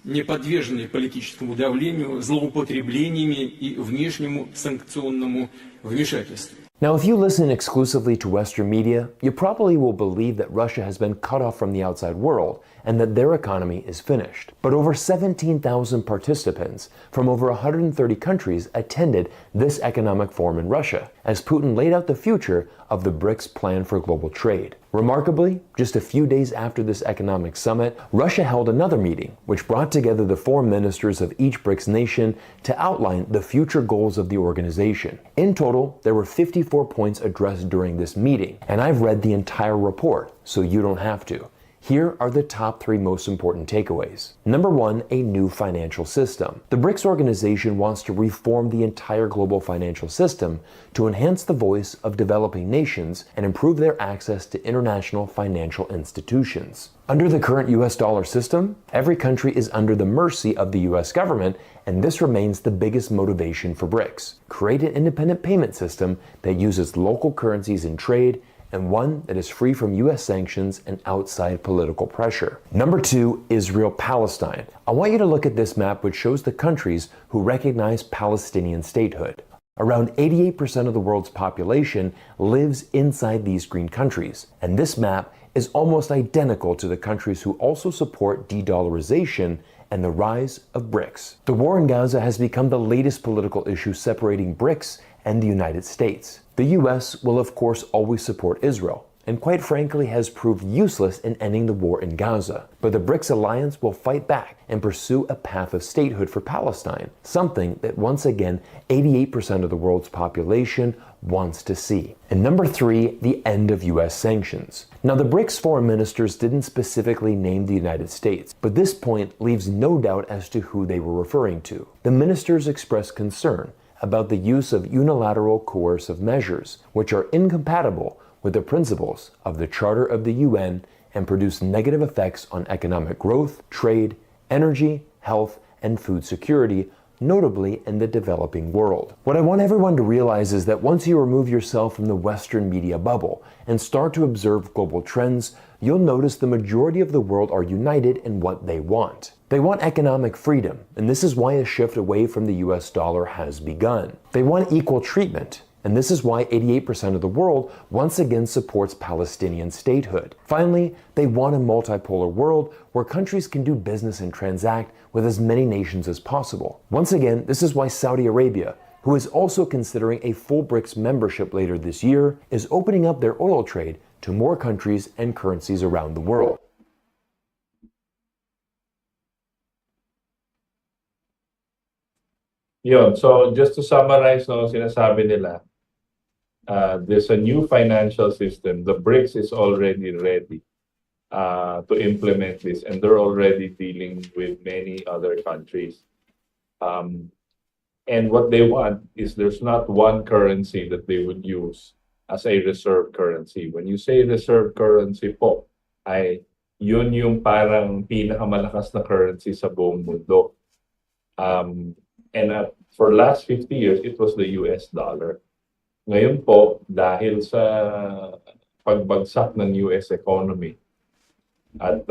не подверженной политическому давлению, злоупотреблениями и внешнему санкционному вмешательств. Now, if you listen exclusively to Western media, you probably will believe that Russia has been cut off from the outside world and that their economy is finished. But over 17,000 participants from over 130 countries attended this economic forum in Russia, as Putin laid out the future of the BRICS plan for global trade. Remarkably, just a few days after this economic summit, Russia held another meeting, which brought together the foreign ministers of each BRICS nation to outline the future goals of the organization. In total, there were 54 points addressed during this meeting, and I've read the entire report, so you don't have to. Here are the top 3 most important takeaways. Number 1, a new financial system. The BRICS organization wants to reform the entire global financial system to enhance the voice of developing nations and improve their access to international financial institutions. Under the current US dollar system, every country is under the mercy of the US government, and this remains the biggest motivation for BRICS. Create an independent payment system that uses local currencies in trade, and one that is free from US sanctions and outside political pressure. Number 2, Israel-Palestine. I want you to look at this map, which shows the countries who recognize Palestinian statehood. Around 88% of the world's population lives inside these green countries, and this map is almost identical to the countries who also support de-dollarization and the rise of BRICS. The war in Gaza has become the latest political issue separating BRICS and the United States. The US will of course always support Israel, and quite frankly has proved useless in ending the war in Gaza. But the BRICS alliance will fight back and pursue a path of statehood for Palestine, something that once again 88% of the world's population wants to see. And number 3, the end of US sanctions. Now, the BRICS foreign ministers didn't specifically name the United States, but this point leaves no doubt as to who they were referring to. The ministers expressed concern about the use of unilateral coercive measures, which are incompatible with the principles of the Charter of the UN and produce negative effects on economic growth, trade, energy, health, and food security, notably in the developing world. What I want everyone to realize is that once you remove yourself from the Western media bubble and start to observe global trends, you'll notice the majority of the world are united in what they want. They want economic freedom, and this is why a shift away from the US dollar has begun. They want equal treatment, and this is why 88% of the world once again supports Palestinian statehood. Finally, they want a multipolar world where countries can do business and transact with as many nations as possible. Once again, this is why Saudi Arabia, who is also considering a full BRICS membership later this year, is opening up their oil trade to more countries and currencies around the world. Yun. So just to summarize, no, sinasabi nila, there's a new financial system. The BRICS is already ready to implement this, and they're already dealing with many other countries. And what they want is there's not one currency that they would use as a reserve currency. When you say reserve currency po, ay yun yung parang pinakamalakas na currency sa buong mundo. And for last 50 years, it was the US dollar. Ngayon po, dahil sa pagbagsak ng US economy at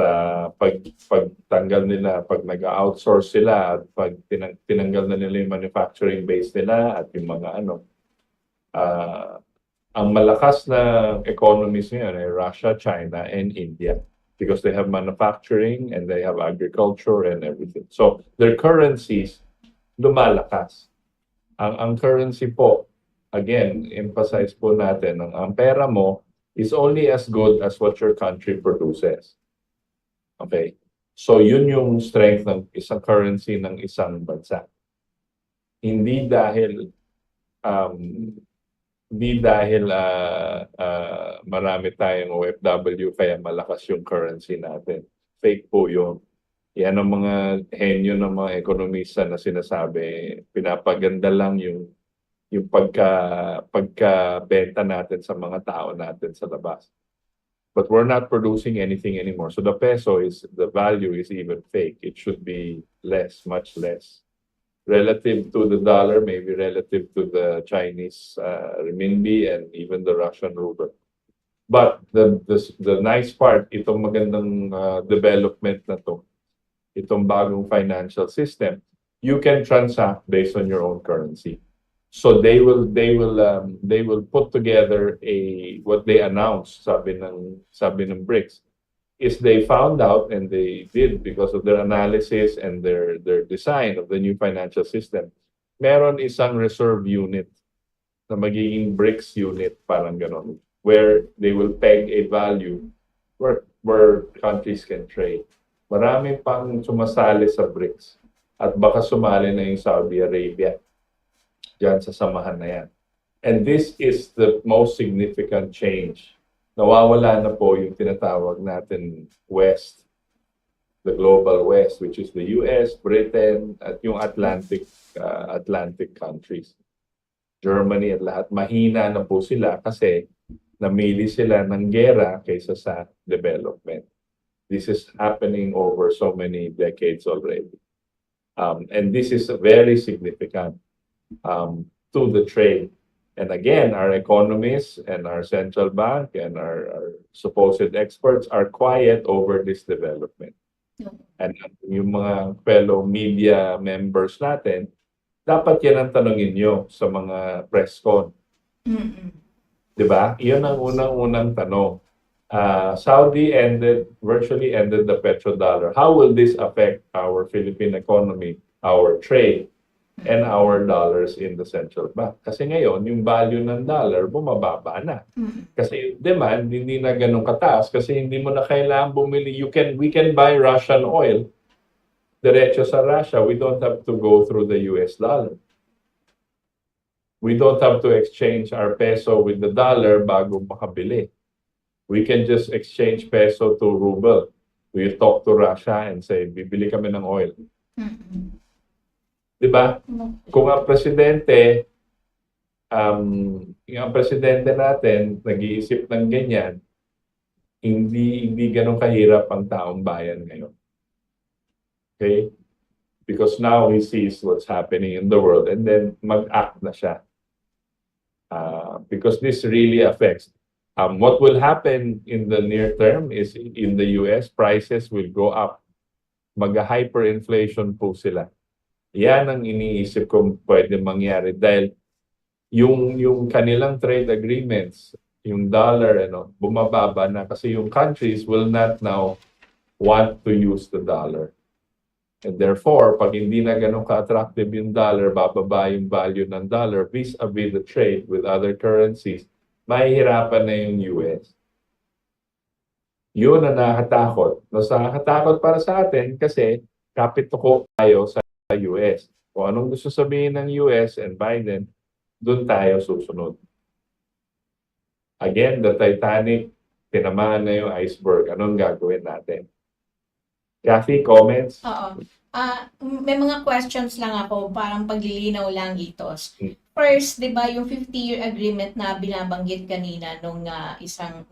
pagtanggal nila, pag nag-outsource sila at pag tinanggal na nila yung manufacturing base nila at yung mga ang malakas na economies ngayon ay Russia, China, and India because they have manufacturing and they have agriculture and everything. So their currencies lumalakas. Ang currency po, again, emphasize po natin, ang pera mo is only as good as what your country produces. Okay? So yun yung strength ng isang currency ng isang bansa. Hindi dahil marami tayong OFW kaya malakas yung currency natin. Fake po yun. Yan ang mga henyo ng mga ekonomista na sinasabi, pinapaganda lang yung pagkabenta natin sa mga tao natin sa labas. But we're not producing anything anymore. So the peso the value is even fake. It should be less, much less. Relative to the dollar, maybe relative to the Chinese renminbi and even the Russian ruble. But the nice part, itong magandang development na to, itong bagong financial system, you can transact based on your own currency. So they will put together what they announced, sabi ng BRICS, is they found out, and they did because of their analysis and their design of the new financial system. Meron isang reserve unit na magiging BRICS unit, parang ganon, where they will peg a value where countries can trade. Marami pang sumasali sa BRICS at baka sumali na yung Saudi Arabia diyan sa samahan na yan. And this is the most significant change. Nawawala na po yung tinatawag natin West, the global West, which is the US, Britain, at yung Atlantic countries. Germany at lahat, mahina na po sila kasi namili sila ng gera kaysa sa development. This is happening over so many decades already. And this is very significant to the trade. And again, our economists and our central bank and our supposed experts are quiet over this development. And yung mga fellow media members natin, dapat yan ang tanongin nyo sa mga press con. Diba? Yun ang unang tanong. Saudi virtually ended the petrodollar. How will this affect our Philippine economy, our trade, and our dollars in the central bank? Kasi ngayon, yung value ng dollar bumababa na. Kasi yung demand hindi na ganun kataas kasi hindi mo na kailangan bumili. We can buy Russian oil diretso sa Russia. We don't have to go through the US dollar. We don't have to exchange our peso with the dollar bago makabili. We can just exchange peso to ruble. We talk to Russia and say, bibili kami ng oil. Diba? Kung ang presidente, yung presidente natin, nag-iisip ng ganyan, hindi ganun kahirap ang taong bayan ngayon. Okay? Because now he sees what's happening in the world and then mag-act na siya. Because this really affects. What will happen in the near term is in the US, prices will go up. Mag-hyperinflation po sila. Yan ang iniisip kong pwede mangyari dahil yung kanilang trade agreements, yung dollar, bumababa na kasi yung countries will not now want to use the dollar. And therefore, pag hindi na ganun ka-attractive yung dollar, bababa yung value ng dollar vis-a-vis the trade with other currencies, mahihirapan na yung US. Yun ang nakakatakot. Nakakatakot para sa atin kasi kapit-tuko tayo sa US. Kung anong gusto sabihin ng US and Biden, dun tayo susunod. Again, the Titanic, tinamaan na yung iceberg. Anong gagawin natin? Cathy, comments? Oo. May mga questions lang ako, parang paglilinaw lang itos. First, di ba, yung 50-year agreement na binabanggit kanina nung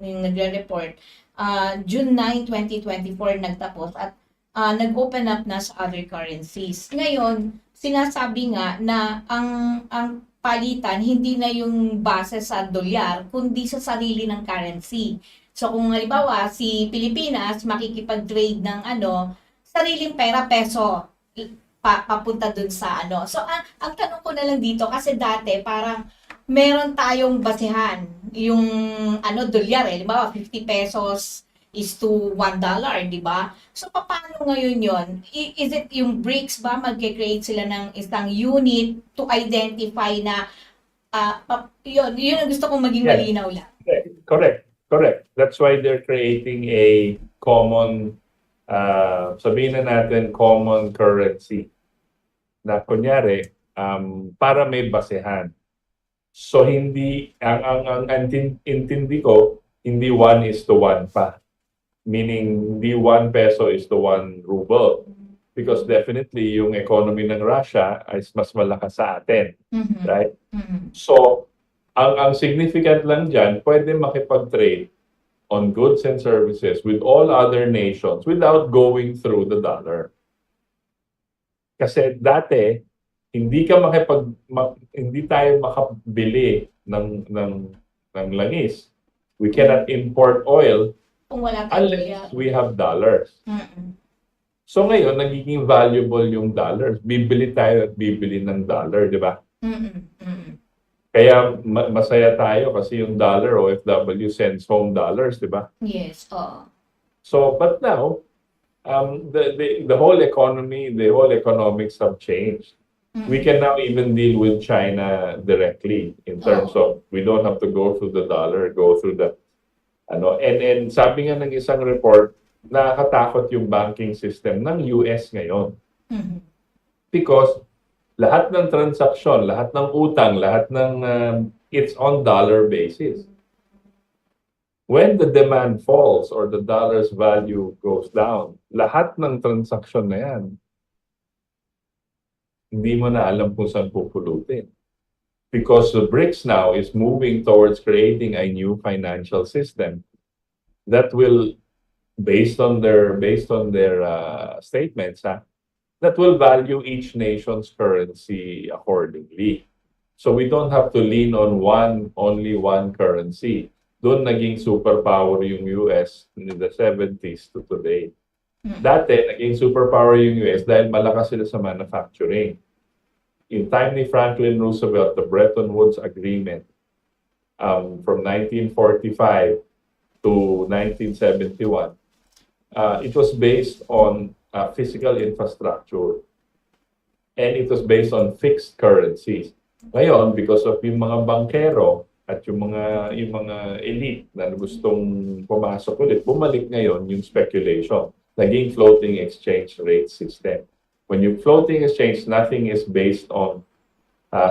yung nagre-report, June 9, 2024 nagtapos at nag-open up na sa other currencies. Ngayon, sinasabi nga na ang palitan hindi na yung base sa dolyar, kundi sa sarili ng currency. So kung halimbawa si Pilipinas makikipag-trade ng sariling pera, peso, papunta dun sa So ang tanong ko na lang dito, kasi dati parang meron tayong basehan, yung dolyar halimbawa 50 pesos is to $1, di ba? So paano ngayon yon? Is it yung BRICS ba mag-create sila ng isang unit to identify na yun ang gusto kong maging malinaw lang. Correct. That's why they're creating a common sabihin na natin common currency na kunyari para may basehan. So hindi ang intindi ko hindi 1:1 pa. Meaning hindi 1 peso is to 1 ruble. Because definitely yung economy ng Russia is mas malakas sa atin. Right? So ang significant lang dyan, pwede makipag-trade on goods and services with all other nations without going through the dollar. Kasi dati, hindi tayo makabili ng langis. We cannot import oil unless we have dollars. So ngayon, nagiging valuable yung dollars. Bibili tayo at bibili ng dollar, di ba? Kaya masaya tayo kasi yung dollar OFW sends home dollars, di ba? Yes, oo. So, but now, the whole economy, the whole economics have changed. We can now even deal with China directly in terms of we don't have to go through the dollar, go through the and sabi nga ng isang report, nakakatakot yung banking system ng US ngayon. Because lahat ng transaksyon, lahat ng utang, lahat ng it's on dollar basis. When the demand falls or the dollar's value goes down, lahat ng transaksyon na yan, hindi mo na alam kung saan pupulutin. Because the BRICS now is moving towards creating a new financial system that will, based on their statements, that will value each nation's currency accordingly. So we don't have to lean on only one currency. Doon naging superpower yung US in the 70s to today. Dati, naging superpower yung US dahil malakas sila sa manufacturing. In time ni Franklin Roosevelt, the Bretton Woods Agreement from 1945 to 1971, it was based on physical infrastructure and it was based on fixed currencies. Ngayon, because of yung mga bankero at yung mga elite na gustong pumasok ulit, bumalik ngayon yung speculation. Naging floating exchange rate system. When you floating exchange, nothing is based on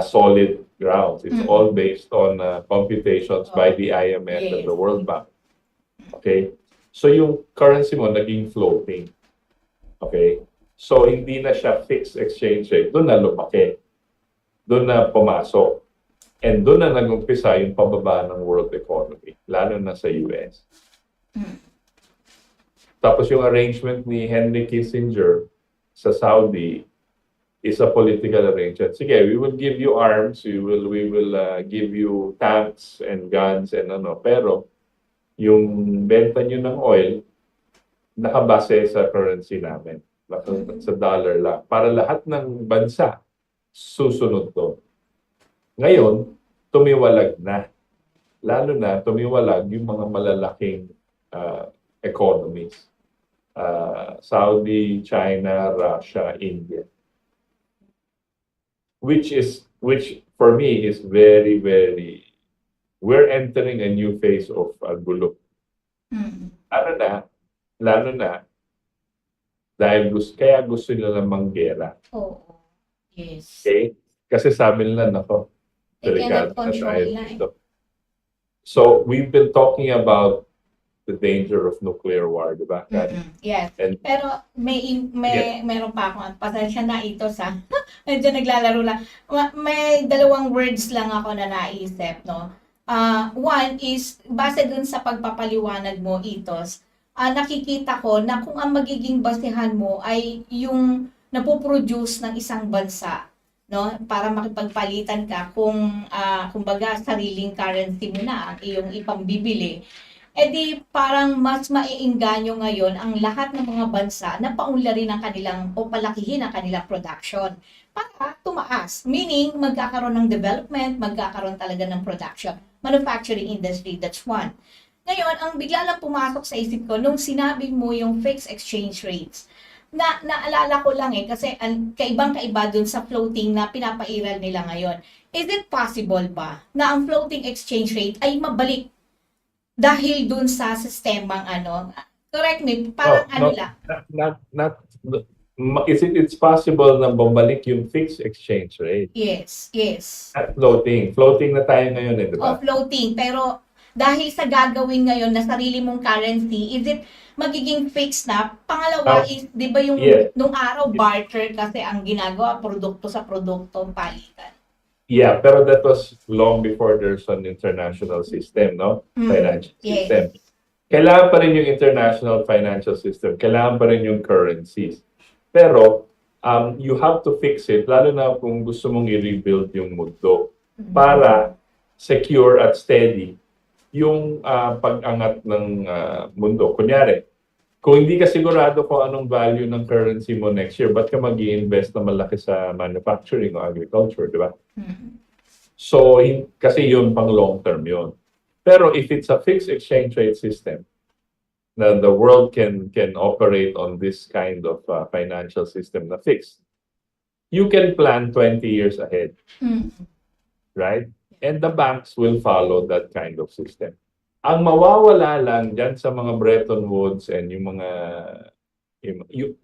solid grounds. It's all based on computations by the IMF and the World Bank. Okay? So yung currency mo naging floating. Okay? So hindi na siya fixed exchange rate. Doon na lumaki. Doon na pumasok. And doon na nag-umpisa yung pababa ng world economy, lalo na sa US. Tapos yung arrangement ni Henry Kissinger sa Saudi is a political arrangement. Sige, we will give you arms, we will give you tanks and guns and pero yung benta nyo ng oil nakabase sa currency namin, sa dollar lang. Para lahat ng bansa susunod to. Ngayon, tumiwalag na. Lalo na tumiwalag yung mga malalaking economies. Saudi, China, Russia, India. Which for me is very, very, we're entering a new phase of gulo. Lalo na, dahil kaya gusto nila manggera. Yes. Okay? Kasi sabi nila, delikado na tayo dito. So, we've been talking about the danger of nuclear war, di ba? Yes. Pero meron pa ako. Pasensya na ito sa medyo naglalaro lang. May dalawang words lang ako na naisip, no? One is, base dun sa pagpapaliwanag mo, Itos, nakikita ko na kung ang magiging basehan mo ay yung napoproduce ng isang bansa, no, para makipagpalitan ka kung kumbaga sariling currency mo na ang iyong ipambibili, di parang mas maiengganyo ngayon ang lahat ng mga bansa na paunlarin ang kanilang o palakihin ang kanilang production para tumaas. Meaning, magkakaroon ng development, magkakaroon talaga ng production. Manufacturing industry, that's one. Ngayon, ang bigla lang pumasok sa isip ko nung sinabi mo yung fixed exchange rates. Naalala ko lang kasi kaibang-kaiba dun sa floating na pinapairal nila ngayon. Is it possible ba na ang floating exchange rate ay mabalik dahil dun sa sistemang correct me, parang it's possible na bumalik yung fixed exchange rate. Yes. At floating. Floating na tayo ngayon, di ba? Floating. Pero dahil sa gagawin ngayon na sarili mong currency, is it magiging fixed na? Pangalawa is, di ba yung nung araw, barter kasi ang ginagawa, produkto sa produkto, palitan. Yeah, pero that was long before there's an international system, no? Financial system. Kailangan pa rin yung international financial system. Kailangan pa rin yung currencies. Pero, you have to fix it, lalo na kung gusto mong i-rebuild yung mundo para secure at steady yung pag-angat ng mundo. Kunyari, Kung hindi ka sigurado kung anong value ng currency mo next year, ba't ka mag-i-invest na malaki sa manufacturing o agriculture, di ba? So, kasi yun pang long term yun. Pero if it's a fixed exchange rate system, na the world can operate on this kind of financial system na fixed, you can plan 20 years ahead, right? And the banks will follow that kind of system. Ang mawawala lang dyan sa mga Bretton Woods and yung mga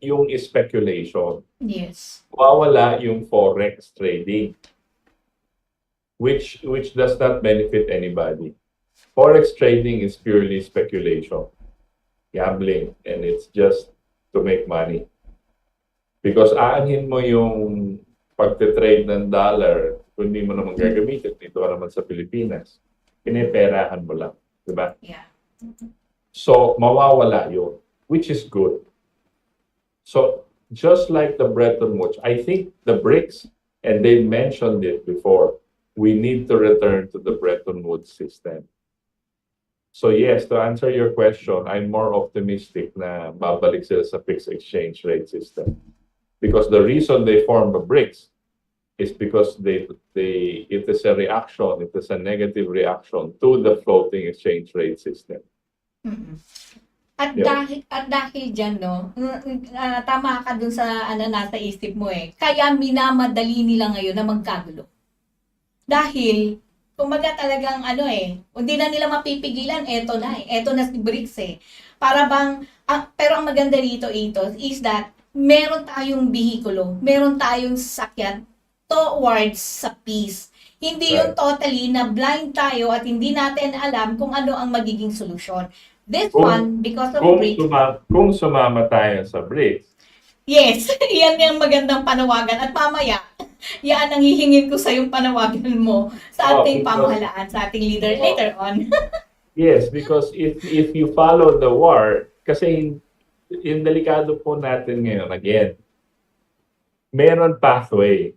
yung speculation. Yes. Mawawala yung forex trading, which does not benefit anybody. Forex trading is purely speculation, gambling, and it's just to make money. Because aanhin mo yung pagte-trade ng dollar, kung hindi mo naman gagamitin, dito ka naman sa Pilipinas, piniperahan mo lang. Diba? Yeah. So, mawawala yun, which is good. So, just like the Bretton Woods, I think the BRICS, and they mentioned it before, we need to return to the Bretton Woods system. So yes, to answer your question, I'm more optimistic na babalik sila sa fixed exchange rate system. Because the reason they formed the BRICS is because it is a reaction, it is a negative reaction to the floating exchange rate system. At dahil dyan, no, tama ka dun sa nasa isip mo kaya minamadali nila ngayon na magkagulo. Dahil, kumaga talagang hindi na nila mapipigilan, eto na si BRICS Para bang, pero ang maganda dito, is that meron tayong bihikulo, meron tayong sasakyan towards sa peace. Hindi yung totally na blind tayo at hindi natin alam kung ano ang magiging solusyon. This one, because of BRICS. Kung sumama tayo sa BRICS. Yes, yan yung magandang panawagan. At mamaya, yan ang hihingin ko sa yung panawagan mo sa ating pamahalaan, sa ating leader later on. Yes, because if you follow the war, kasi yung delikado po natin ngayon, again, meron pathway.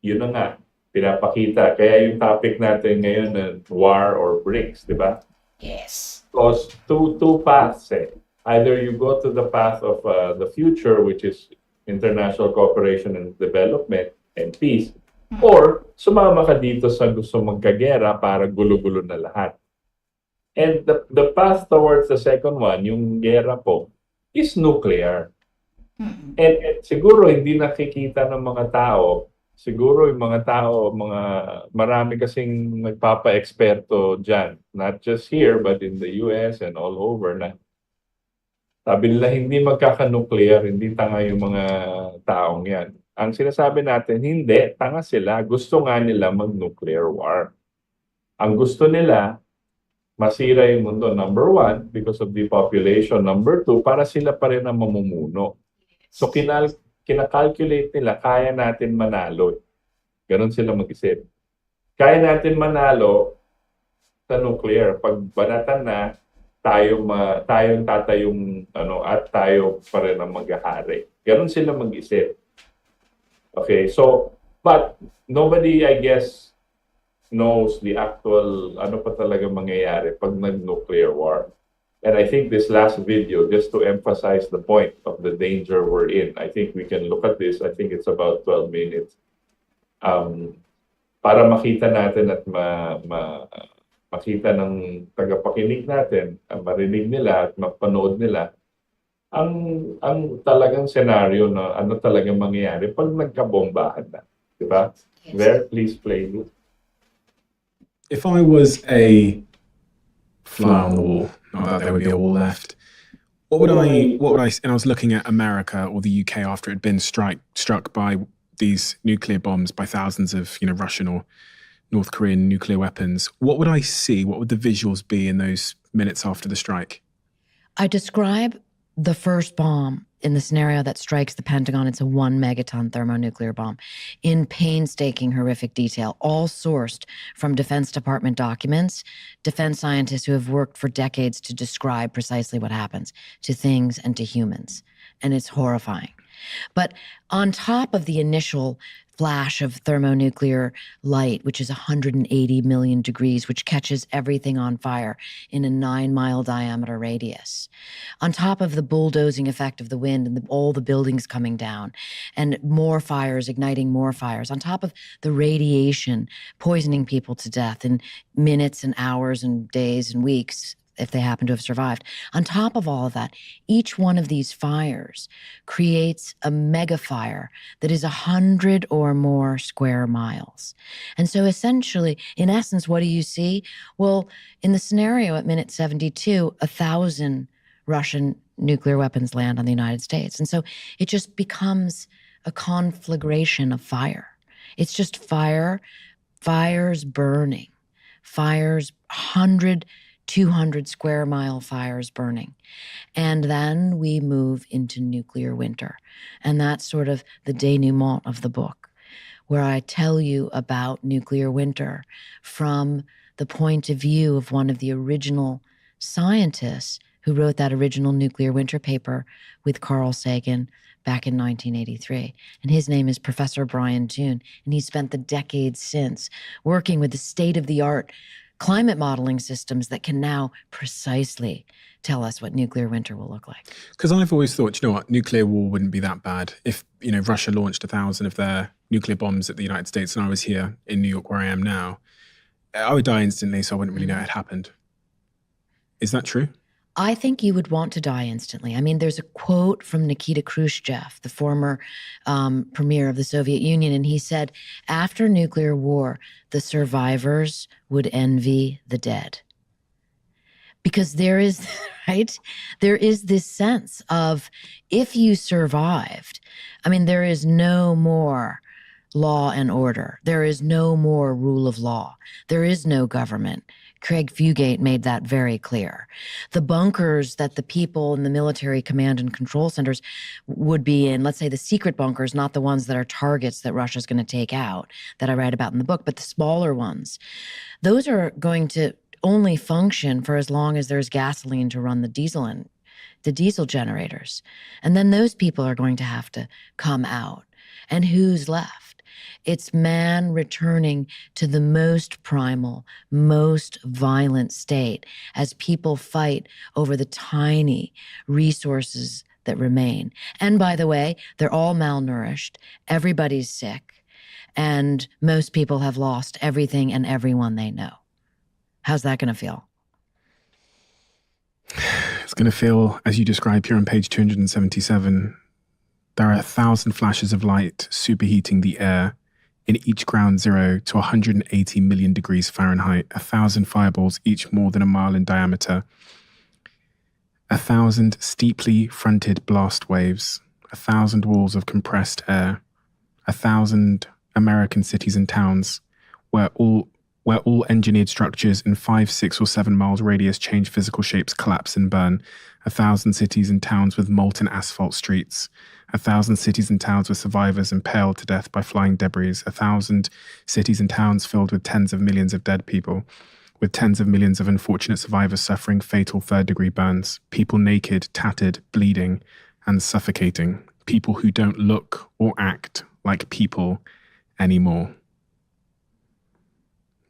Yun na nga, pinapakita. Kaya yung topic natin ngayon na war or BRICS, di ba? Yes. Because two paths Either you go to the path of the future, which is international cooperation and development and peace, or sumama ka dito sa gusto magkagera para gulo-gulo na lahat. And the path towards the second one, yung gera po, is nuclear. And siguro hindi nakikita ng mga tao, siguro yung mga tao, marami kasing nagpapa-eksperto dyan, not just here, but in the US and all over na sabi nila hindi magkaka-nuclear, hindi tanga yung mga taong yan. Ang sinasabi natin, hindi, tanga sila. Gusto nga nila mag-nuclear war. Ang gusto nila, masira yung mundo, number one, because of depopulation. Number two, para sila pa rin ang mamumuno. So kinakalculate nila, kaya natin manalo. Ganon sila mag-isip. Kaya natin manalo sa nuclear. Pag banatan na, tayong tatayong at tayo pa rin ang maghahari. Ganon sila mag-isip. Okay, so but nobody, I guess, knows the actual pa talaga mangyayari pag nag-nuclear war. And I think this last video, just to emphasize the point of the danger we're in, I think we can look at this. I think it's about 12 minutes. Para makita natin at makita ng tagapakinig natin, marinig nila at mapanood nila ang talagang senaryo na ano talagang mangyayari pag nagkabombahan na. Diba? Yes. There, please play it. If I was a fly on the wall, not that there would be a wall left, what would I, and I was looking at America or the UK after it had been struck by these nuclear bombs by thousands of, Russian or North Korean nuclear weapons, what would I see? What would the visuals be in those minutes after the strike? I describe the first bomb in the scenario that strikes the Pentagon. It's a 1 megaton thermonuclear bomb in painstaking, horrific detail, all sourced from Defense Department documents, defense scientists who have worked for decades to describe precisely what happens to things and to humans. And it's horrifying. But on top of the initial flash of thermonuclear light, which is 180 million degrees, which catches everything on fire in a 9-mile diameter radius. On top of the bulldozing effect of the wind and all the buildings coming down and more fires, igniting more fires, on top of the radiation poisoning people to death in minutes and hours and days and weeks, if they happen to have survived. On top of all of that, each one of these fires creates a mega fire that is 100 or more square miles. And so essentially, in essence, what do you see? Well, in the scenario at minute 72, 1,000 Russian nuclear weapons land on the United States. And so it just becomes a conflagration of fire. It's just fire, fires burning, fires, 100, 200 square mile fires burning. And then we move into nuclear winter. And that's sort of the denouement of the book, where I tell you about nuclear winter from the point of view of one of the original scientists who wrote that original nuclear winter paper with Carl Sagan back in 1983. And his name is Professor Brian Toon. And he spent the decades since working with the state-of-the-art climate modeling systems that can now precisely tell us what nuclear winter will look like. Because I've always thought, you know what, nuclear war wouldn't be that bad. If, you know, Russia launched 1,000 of their nuclear bombs at the United States and I was here in New York where I am now, I would die instantly, so I wouldn't really know it had happened. Is that true? I think you would want to die instantly. I mean, there's a quote from Nikita Khrushchev, the former premier of the Soviet Union, and he said, after nuclear war, the survivors would envy the dead. Because there is, right? There is this sense of if you survived, I mean, there is no more law and order. There is no more rule of law. There is no government. Craig Fugate made that very clear. The bunkers that the people in the military command and control centers would be in, let's say the secret bunkers, not the ones that are targets that Russia's going to take out, that I write about in the book, but the smaller ones, those are going to only function for as long as there's gasoline to run the diesel generators. And then those people are going to have to come out. And who's left? It's man returning to the most primal, most violent state as people fight over the tiny resources that remain. And by the way, they're all malnourished, everybody's sick, and most people have lost everything and everyone they know. How's that going to feel? It's going to feel, as you describe here on page 277, there are 1,000 flashes of light superheating the air in each ground zero to 180 million degrees Fahrenheit, 1,000 fireballs, each more than a mile in diameter, 1,000 steeply fronted blast waves, 1,000 walls of compressed air, 1,000 American cities and towns where all engineered structures in 5, 6, or 7 miles radius change physical shapes, collapse and burn, 1,000 cities and towns with molten asphalt streets, 1,000 cities and towns with survivors impaled to death by flying debris, 1,000 cities and towns filled with tens of millions of dead people, with tens of millions of unfortunate survivors suffering fatal third-degree burns, people naked, tattered, bleeding, and suffocating, people who don't look or act like people anymore.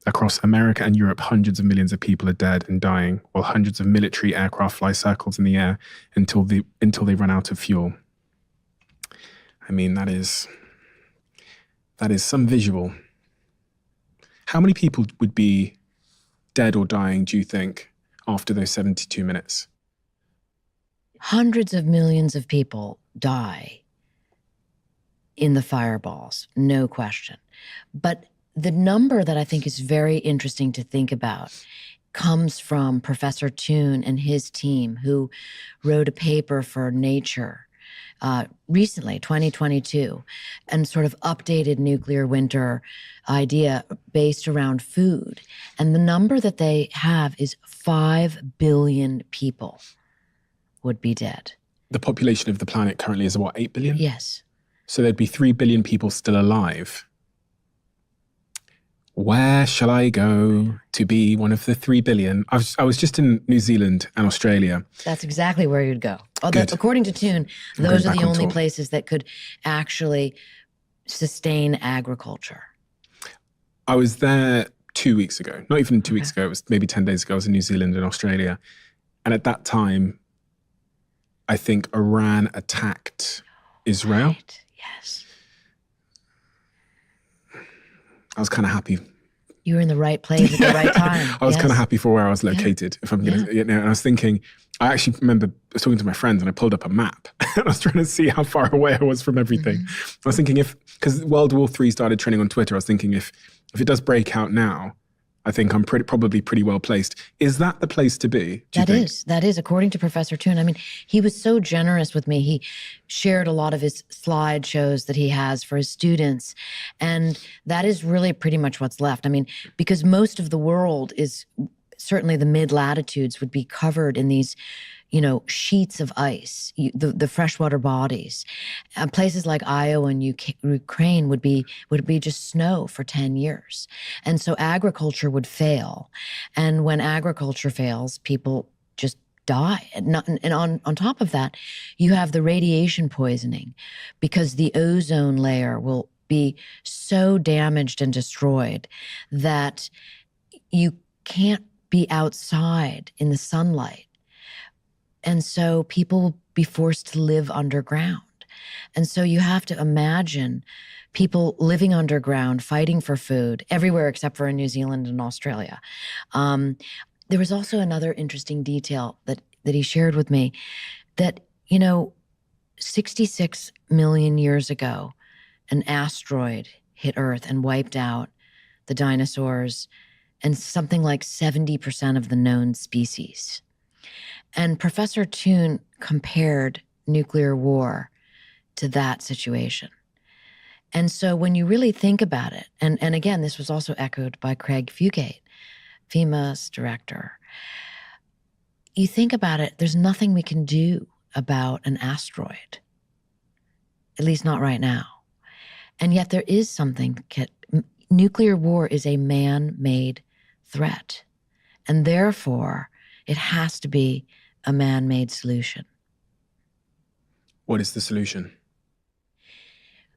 Across America and Europe, hundreds of millions of people are dead and dying, while hundreds of military aircraft fly circles in the air until they run out of fuel. I mean, that is some visual. How many people would be dead or dying, do you think, after those 72 minutes? Hundreds of millions of people die in the fireballs, no question. But the number that I think is very interesting to think about comes from Professor Toon and his team, who wrote a paper for Nature recently, 2022, and sort of updated nuclear winter idea based around food. And the number that they have is 5 billion people would be dead. The population of the planet currently is, what, 8 billion? Yes. So there'd be 3 billion people still alive. Where shall I go to be one of the 3 billion? I was just in New Zealand and Australia. That's exactly where you'd go. Although, according to Toon, those are the only places that could actually sustain agriculture? I was there 2 weeks ago, not even 2 weeks ago, it was maybe 10 days ago. I was in New Zealand and Australia. And at that time, I think Iran attacked Israel. Right. Yes. I was kind of happy. You were in the right place at the right time. I was Yes. kind of happy for where I was located. If I'm gonna, and I was thinking, I actually remember I was talking to my friends and I pulled up a map and I was trying to see how far away I was from everything. I was thinking because World War III started trending on Twitter, I was thinking if it does break out now, I think I'm probably pretty well placed. Is that the place to be? That is, according to Professor Toon. I mean, he was so generous with me. He shared a lot of his slideshows that he has for his students. And that is really pretty much what's left. I mean, because most of the world is, certainly the mid-latitudes would be covered in these, sheets of ice, the freshwater bodies. Places like Iowa and Ukraine would be just snow for 10 years. And so agriculture would fail. And when agriculture fails, people just die. And on top of that, you have the radiation poisoning because the ozone layer will be so damaged and destroyed that you can't be outside in the sunlight. And so people will be forced to live underground. And so you have to imagine people living underground, fighting for food everywhere except for in New Zealand and Australia. There was also another interesting detail that he shared with me that, 66 million years ago, an asteroid hit Earth and wiped out the dinosaurs and something like 70% of the known species. And Professor Toon compared nuclear war to that situation. And so when you really think about it, and again, this was also echoed by Craig Fugate, FEMA's director, you think about it, there's nothing we can do about an asteroid, at least not right now. And yet there is something, nuclear war is a man-made threat. And therefore, it has to be a man-made solution. What is the solution?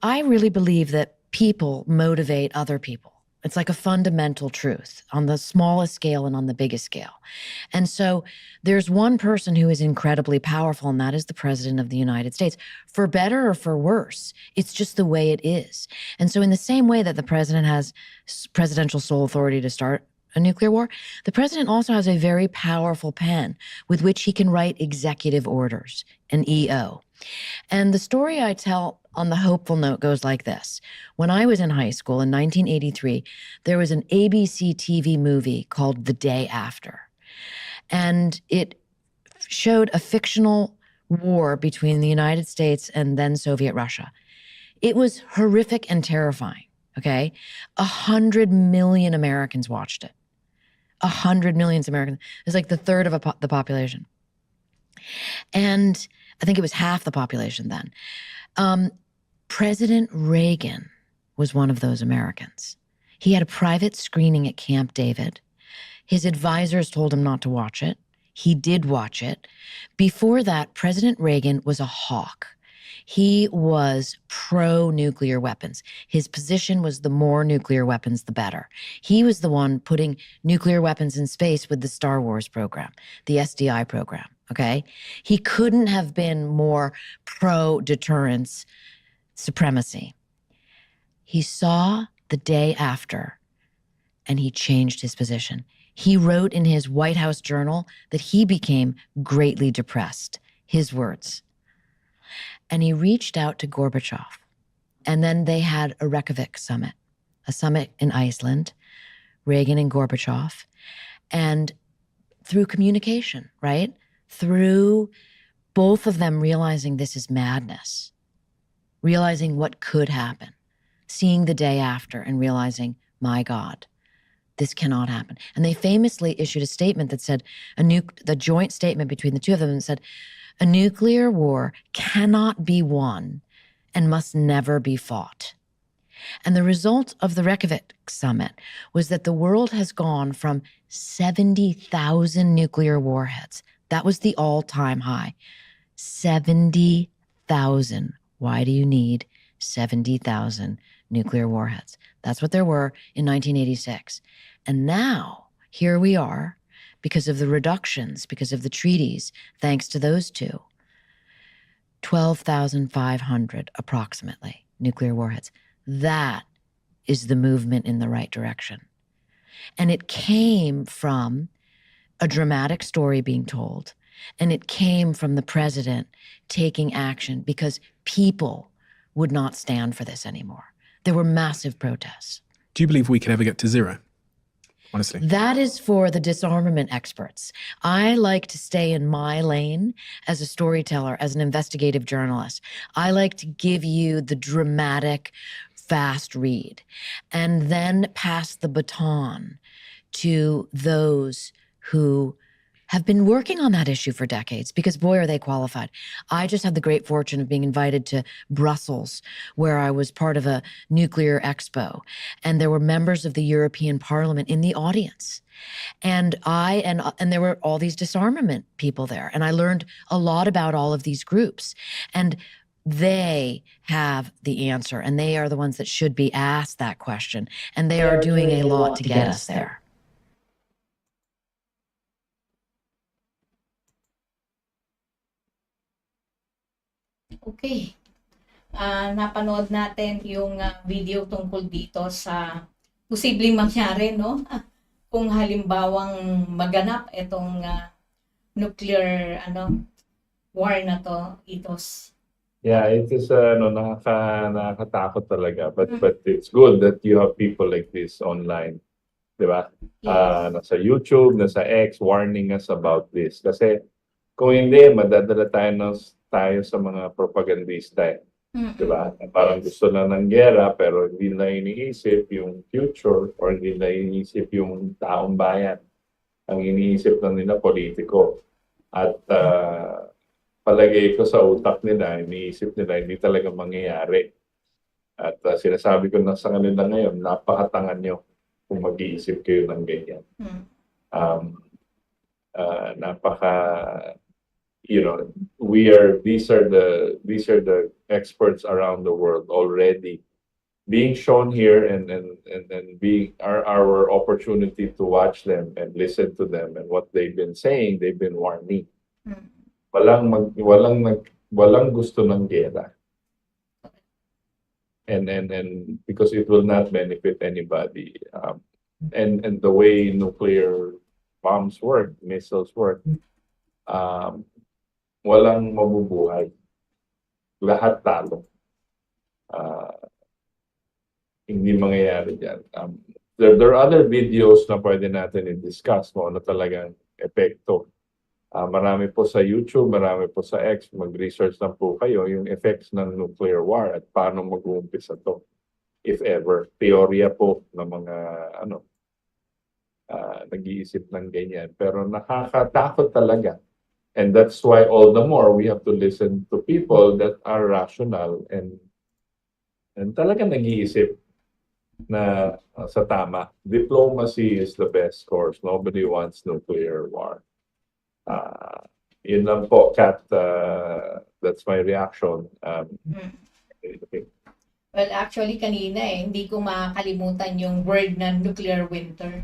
I really believe that people motivate other people. It's like a fundamental truth on the smallest scale and on the biggest scale. And so there's one person who is incredibly powerful, and that is the President of the United States. For better or for worse, it's just the way it is. And so in the same way that the president has presidential sole authority to start a nuclear war, the president also has a very powerful pen with which he can write executive orders, an EO. And the story I tell on the hopeful note goes like this. When I was in high school in 1983, there was an ABC TV movie called The Day After. And it showed a fictional war between the United States and then Soviet Russia. It was horrific and terrifying, okay? 100 million Americans watched it. 100 million Americans. It's like the third of the population. And I think it was half the population then. President Reagan was one of those Americans. He had a private screening at Camp David. His advisors told him not to watch it. He did watch it. Before that, President Reagan was a hawk. He was pro-nuclear weapons. His position was the more nuclear weapons, the better. He was the one putting nuclear weapons in space with the Star Wars program, the SDI program, okay? He couldn't have been more pro-deterrence supremacy. He saw The Day After, and he changed his position. He wrote in his White House journal that he became greatly depressed. His words. And he reached out to Gorbachev. And then they had a Reykjavik summit, a summit in Iceland, Reagan and Gorbachev. And through communication, right? Through both of them realizing this is madness, realizing what could happen, seeing The Day After and realizing, my God, this cannot happen. And they famously issued a statement that said, the joint statement between the two of them said, a nuclear war cannot be won and must never be fought. And the result of the Reykjavik summit was that the world has gone from 70,000 nuclear warheads. That was the all-time high. 70,000. Why do you need 70,000 nuclear warheads. That's what there were in 1986. And now, here we are, because of the reductions, because of the treaties, thanks to those two, 12,500 approximately nuclear warheads. That is the movement in the right direction. And it came from a dramatic story being told. And it came from the president taking action because people would not stand for this anymore. There were massive protests. Do you believe we could ever get to zero? Honestly. That is for the disarmament experts. I like to stay in my lane as a storyteller, as an investigative journalist. I like to give you the dramatic, fast read and then pass the baton to those who have been working on that issue for decades, because boy, are they qualified. I just had the great fortune of being invited to Brussels, where I was part of a nuclear expo, and there were members of the European Parliament in the audience. And there were all these disarmament people there, and I learned a lot about all of these groups. And they have the answer, and they are the ones that should be asked that question, and they are doing a lot to get us there. Okay. Napanood natin yung video tungkol dito sa posibleng mangyari, no? Kung halimbawang maganap itong nuclear war na to, Itos. Yeah, it is nakakatakot talaga, but it's good that you have people like this online, 'di ba? Yes. Nasa YouTube, nasa X, warning us about this. Kasi kung hindi, madadala tayo sa mga propagandista, 'di ba? Parang gusto na ng gera pero hindi na iniisip yung future or hindi na iniisip yung taong bayan. Ang iniisip na nila politiko. At palagay ko sa utak nila, iniisip nila hindi talaga mangyayari. At sinasabi ko na sa kanila ngayon, napakatangan nyo kung mag-iisip kayo ng ganyan. These are the experts around the world already being shown here, and being our opportunity to watch them and listen to them and what they've been saying. They've been warning. Walang gusto ng gera. And because it will not benefit anybody. And the way nuclear bombs work, missiles work, walang mabubuhay. Lahat talo. Hindi mangyayari dyan. There are other videos na pwede natin i-discuss kung ano talagang epekto. Marami po sa YouTube, marami po sa X. Mag-research lang po kayo yung effects ng nuclear war at paano mag-uumpisa to. If ever. Teorya po ng mga nag-iisip ng ganyan. Pero nakakatakot talaga. And that's why all the more we have to listen to people that are rational and talaga nag-iisip na sa tama. Diplomacy is the best course. Nobody wants nuclear war. Yun lang po, Kat. That's my reaction. Well, actually, kanina hindi ko makakalimutan yung word na nuclear winter.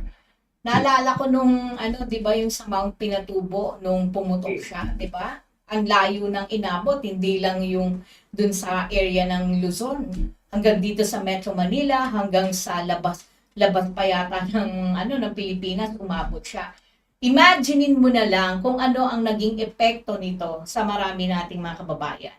Naalala ko nung, di ba, yung sa Mount Pinatubo, nung pumutok siya, di ba? Ang layo ng inabot, hindi lang yung dun sa area ng Luzon. Hanggang dito sa Metro Manila, hanggang sa labas pa yata ng Pilipinas, umabot siya. Imaginein mo na lang kung ano ang naging epekto nito sa marami nating mga kababayan.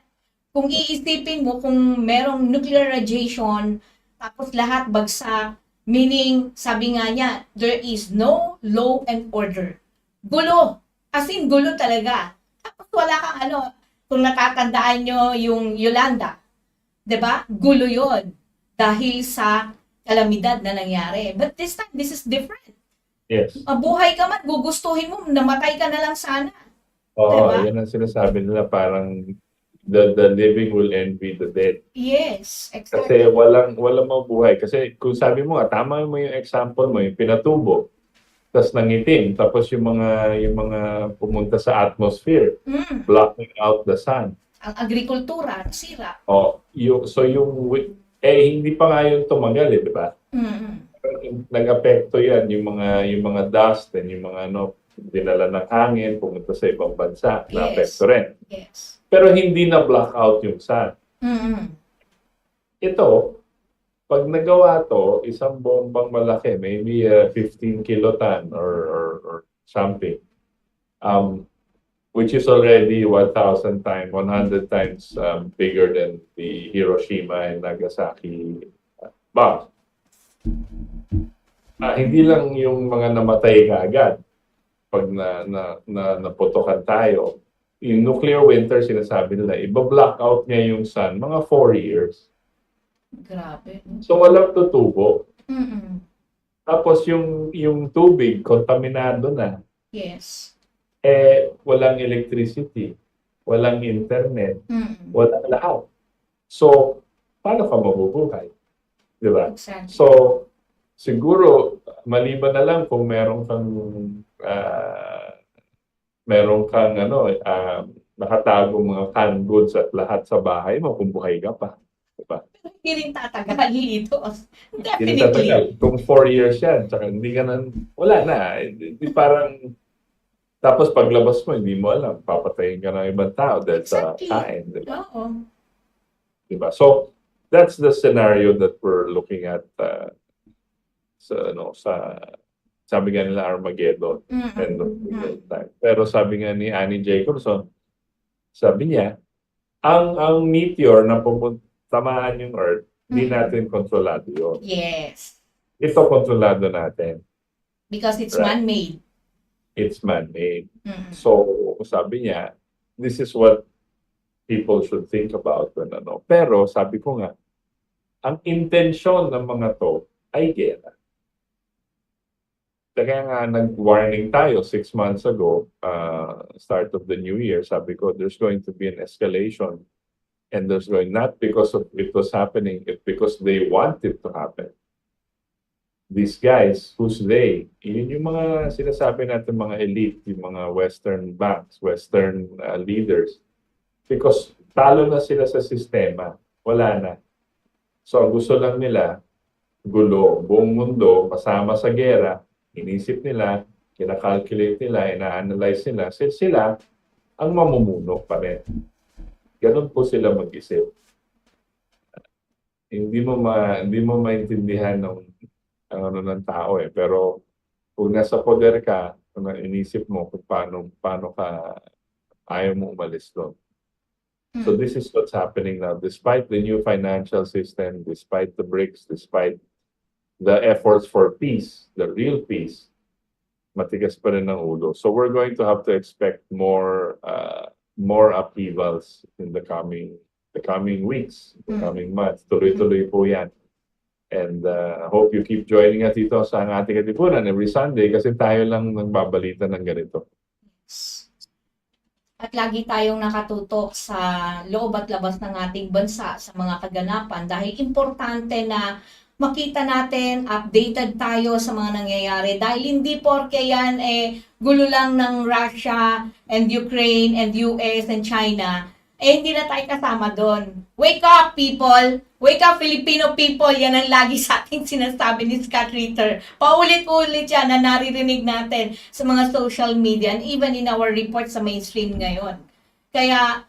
Kung iisipin mo kung merong nuclear radiation, tapos lahat bagsak, meaning, sabi nga niya, there is no law and order. Gulo. As in, gulo talaga. Tapos wala kang kung natatandaan nyo yung Yolanda, 'di ba? Gulo yon dahil sa kalamidad na nangyari. But this time, this is different. Yes. Mabuhay ka man, gugustuhin mo, namatay ka na lang sana. Oo, Diba? yan ang sinasabi nila, parang the living will envy the dead. Yes, exactly. Kasi walang mabuhay. Kasi kung sabi mo, tama mo yung example mo, yung Pinatubo, tapos nangitim, tapos yung mga pumunta sa atmosphere, blocking out the sun. Ang agrikultura, nasira. Hindi pa nga yung tumagal di ba? Nag-apekto yan, yung mga dust and yung mga dinala ng hangin, pumunta sa ibang bansa, na-apekto rin. Yes. Pero hindi na blackout yung sun. Ito, pag nagawa to, isang bombang malaki, maybe 15 kiloton or something, which is already 1,000 times, 100 times bigger than the Hiroshima and Nagasaki bombs. Hindi lang yung mga namatay kaagad pag naputokan tayo. Yung nuclear winter, sinasabi nila, iba-blackout niya yung sun mga 4 years. Grabe. So walang tutubo. Tapos yung tubig, kontaminado na. Yes. Walang electricity, walang internet, walang lahat. So, paano ka mabubuhay? Di ba? Exactly. So, siguro, maliban na lang kung meron kang nakatago mga canned goods at lahat sa bahay mo kung buhay ka pa. Diba? Hindi rin tatagal ito. Hindi Definitely. tatagal. Kung 4 years yan, tsaka hindi ka wala na. Hindi parang, tapos paglabas mo, hindi mo alam, papatayin ka ng ibang tao dahil sa kain. Diba? Oo. Diba? So, that's the scenario that we're looking at sabi nga nila Armageddon, end of the time. Pero sabi nga ni Annie Jacobson, sabi niya, ang meteor na tamaan yung Earth, hindi natin kontrolado yun. Yes. Ito kontrolado natin. Because it's Right. man-made. It's man-made. So, sabi niya, this is what people should think about. Pero, sabi ko nga, ang intensyon ng mga to ay gera. Kaya nga, nag-warning tayo 6 months ago, start of the new year, sabi ko, there's going to be an escalation. And there's going, not because of it was happening, it's because they want it to happen. These guys, who's they? Yun yung mga sinasabi natin mga elite, yung mga Western banks, Western leaders. Because talo na sila sa sistema. Wala na. So, ang gusto lang nila, gulo, buong mundo, kasama sa gera, inisip nila, kinakalculate nila, ina-analyze nila, sila ang mamumuno pa rin. Ganun po sila mag-isip. Hindi mo maintindihan ng tao pero kung nasa poder ka, inisip mo kung paano ka ayaw mo umalis doon. So this is what's happening now. Despite the new financial system, despite the BRICS, despite the efforts for peace, the real peace, matigas pa rin ang ulo. So we're going to have to expect more upheavals in the coming weeks, the coming months. Tuloy-tuloy po yan. And hope you keep joining us dito sa Ating Katipunan every Sunday kasi tayo lang nagbabalita ng ganito. At lagi tayong nakatutok sa loob at labas ng ating bansa sa mga kaganapan dahil importante na makita natin, updated tayo sa mga nangyayari dahil hindi porke yan gulo lang ng Russia and Ukraine and US and China, hindi na tayo kasama doon. Wake up, people! Wake up, Filipino people! Yan ang lagi sa ating sinasabi ni Scott Ritter. Paulit-ulit yan na naririnig natin sa mga social media and even in our report sa mainstream ngayon. Kaya,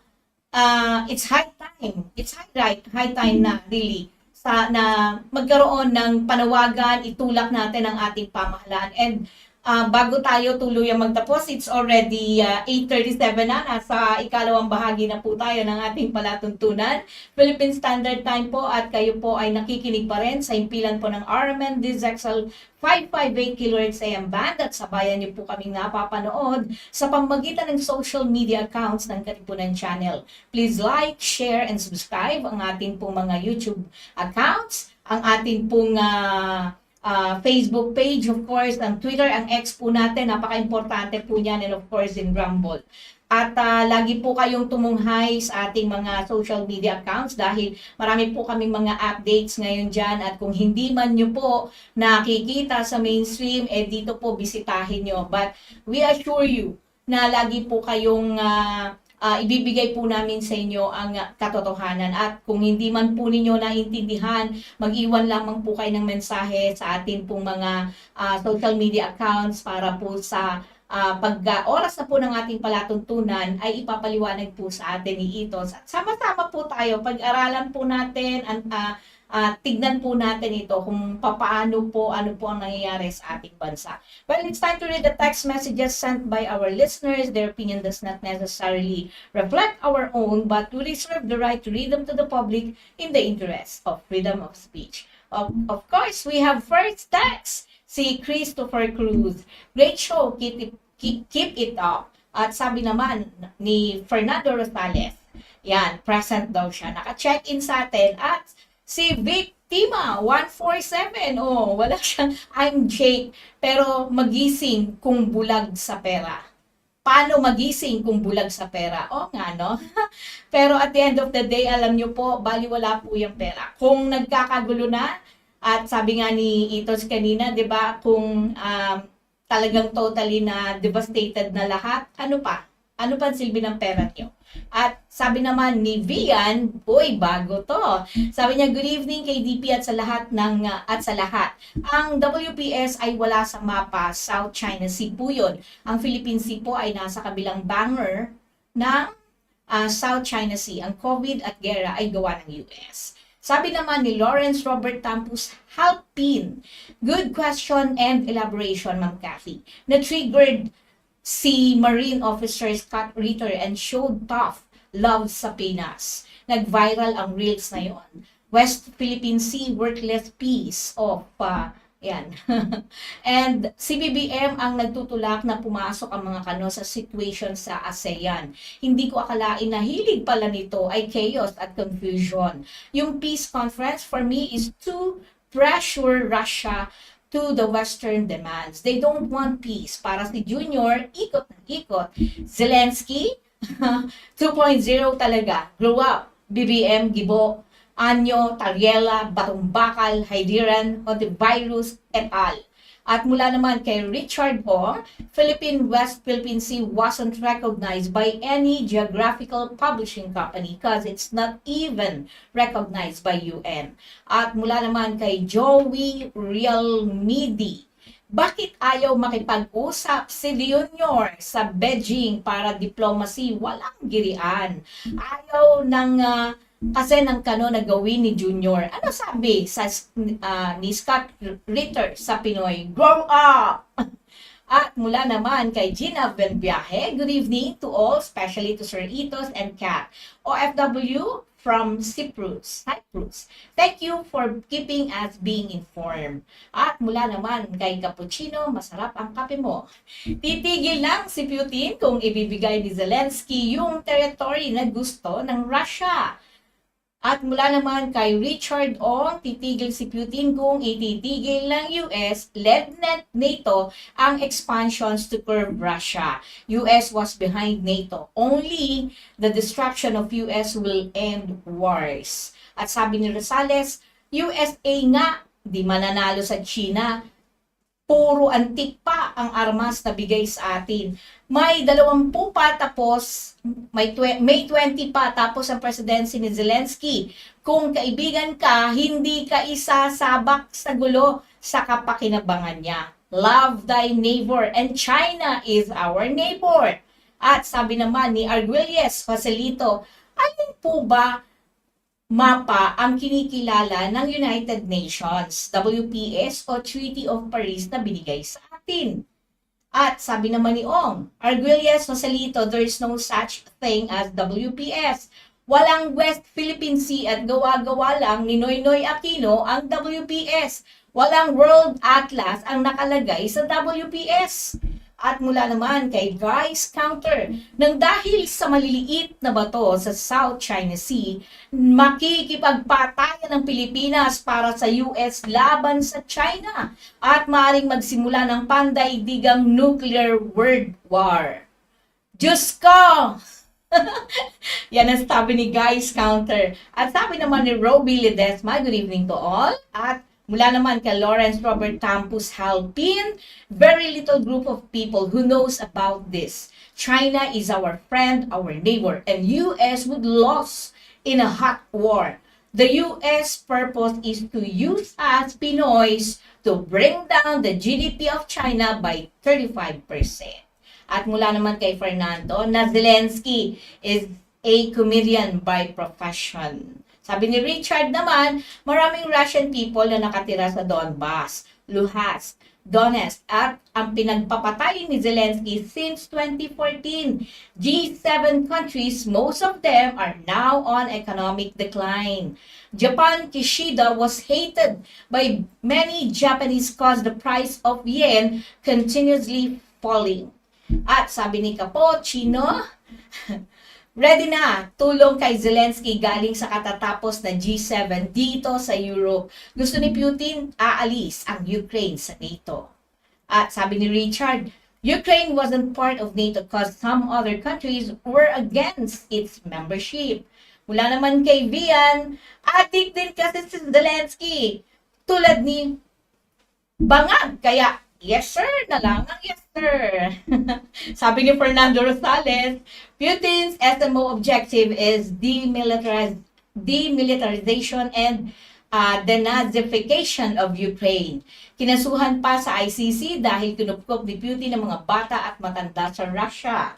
it's high time. It's high time na really na magkaroon ng panawagan, itulak natin ang ating pamahalaan. And bago tayo tuluyang magtapos, it's already 8:37 na. Nasa ikalawang bahagi na po tayo ng ating palatuntunan. Philippine Standard Time po at kayo po ay nakikinig pa rin sa impilan po ng RMN DZXL 558 kHz AM band at sabayan niyo po kaming napapanood sa pamamagitan ng social media accounts ng Katipunan Channel. Please like, share, and subscribe ang ating pong mga YouTube accounts, ang ating pong Facebook page, of course, ang Twitter, ang X po natin, napaka-importante po niyan, and of course, in Rumble. At lagi po kayong tumunghay sa ating mga social media accounts dahil marami po kaming mga updates ngayon dyan at kung hindi man nyo po nakikita sa mainstream, dito po bisitahin nyo. But we assure you na lagi po kayong ibibigay po namin sa inyo ang katotohanan. At kung hindi man po ninyo naintindihan, mag-iwan lamang po kayo ng mensahe sa atin pong mga social media accounts para po sa oras na po ng ating palatuntunan ay ipapaliwanag po sa atin ni Itos. At sama-sama po tayo, pag-aralan po natin, tignan po natin ito kung ano po ang nangyayari sa ating bansa. Well, it's time to read the text messages sent by our listeners. Their opinion does not necessarily reflect our own, but we reserve the right to read them to the public in the interest of freedom of speech. Of course, we have first text, si Christopher Cruz. Great show, keep it up. At sabi naman ni Fernando Rosales, yan, present daw siya. Naka-check-in sa atin. At si Victima 147, wala siyang I'm Jake, pero magising kung bulag sa pera. Paano magising kung bulag sa pera? Nga, no? Pero at the end of the day, alam nyo po, baliwala po yung pera. Kung nagkakagulo na, at sabi nga ni Itos kanina, di ba, kung talagang totally na devastated na lahat, ano pa? Ano pa ang silbi ng pera niyo? At sabi naman ni Vian, bago to. Sabi niya, good evening KDP at sa lahat Ang WPS ay wala sa mapa, South China Sea po yun. Ang Philippine Sea po ay nasa kabilang banger ng South China Sea. Ang COVID at gera ay gawa ng US. Sabi naman ni Lawrence Robert Tampus Halpin, good question and elaboration, Ma'am Cathy. Na-triggered si Marine Officer Scott Ritter and showed tough love sa Pinas. Nag-viral ang reels na yon. West Philippine Sea Worthless Piece of yan. And si BBM ang nagtutulak na pumasok ang mga kano sa situation sa ASEAN. Hindi ko akalain na hilig pala nito ay chaos at confusion. Yung peace conference for me is to pressure Russia to the Western demands. They don't want peace. Para si Junior, ikot ng ikot. Zelensky, 2.0 talaga. Grow up. BBM, Gibo, Anyo, Tariela, Batong Bakal, Haidiran, Virus, et al. At mula naman kay Richard Ong, West Philippine Sea wasn't recognized by any geographical publishing company because it's not even recognized by UN. At mula naman kay Joey Realmidi, bakit ayaw makipag-usap si Leonor sa Beijing para diplomacy? Walang girian. Ayaw kasi ng kano na gawin ni Junior. Ano sabi ni Scott Ritter sa Pinoy? Grow up! At mula naman kay Gina Benbiahe, good evening to all, especially to Sir Itos and Kat. OFW from Cyprus. Thank you for keeping us being informed. At mula naman kay Cappuccino, masarap ang kape mo. Titigil lang si Putin kung ibibigay ni Zelensky yung territory na gusto ng Russia. At mula naman kay Richard Ong, titigil si Putin kung ititigil ng US-led NATO ang expansions to curb Russia. US was behind NATO. Only the destruction of US will end wars. At sabi ni Rosales, USA nga, di mananalo sa China. Puro antik pa ang armas na bigay sa atin. May 20 pa tapos, May 20 pa tapos ang presidency ni Zelensky. Kung kaibigan ka, hindi ka isasabak sa gulo sa kapakinabangan niya. Love thy neighbor and China is our neighbor. At sabi naman ni Arguelles Joselito, alin po ba mapa ang kinikilala ng United Nations, WPS o Treaty of Paris na binigay sa atin? At sabi naman ni Ong, Arguelles Joselito, there is no such thing as WPS. Walang West Philippine Sea at gawa-gawa lang ni Noynoy Aquino ang WPS. Walang World Atlas ang nakalagay sa WPS. At mula naman kay Guys Counter, nang dahil sa maliliit na bato sa South China Sea, makikipagpatayan ng Pilipinas para sa US laban sa China at maaaring magsimula ng pandaigdigang nuclear world war. Diyos ko! Yan ang sabi ni Guys Counter. At sabi naman ni Roby Ledesma, good evening to all. At mula naman kay Lawrence Robert Campus Halpin, very little group of people who knows about this. China is our friend, our neighbor, and US would lose in a hot war. The US purpose is to use us Pinoys to bring down the GDP of China by 35%. At mula naman kay Fernando, na Zelensky is a comedian by profession. Sabi ni Richard naman, maraming Russian people na nakatira sa Donbas, Luhansk, Donetsk at ang pinagpapatay ni Zelensky since 2014. G7 countries, most of them are now on economic decline. Japan Kishida was hated by many Japanese cause the price of yen continuously falling. At sabi ni Kapo, Chino, ready na tulong kay Zelensky galing sa katatapos na G7 dito sa Europe. Gusto ni Putin aalis ang Ukraine sa NATO. At sabi ni Richard, Ukraine wasn't part of NATO because some other countries were against its membership. Mula naman kay Vian, adik din kasi si Zelensky. Tulad ni Bangag, kaya yes sir na lang ang yes sir. Sabi ni Fernando Rosales, Putin's SMO objective is demilitarization and denazification of Ukraine. Kinasuhan pa sa ICC dahil kinupkop ni Putin ng mga bata at matanda sa Russia.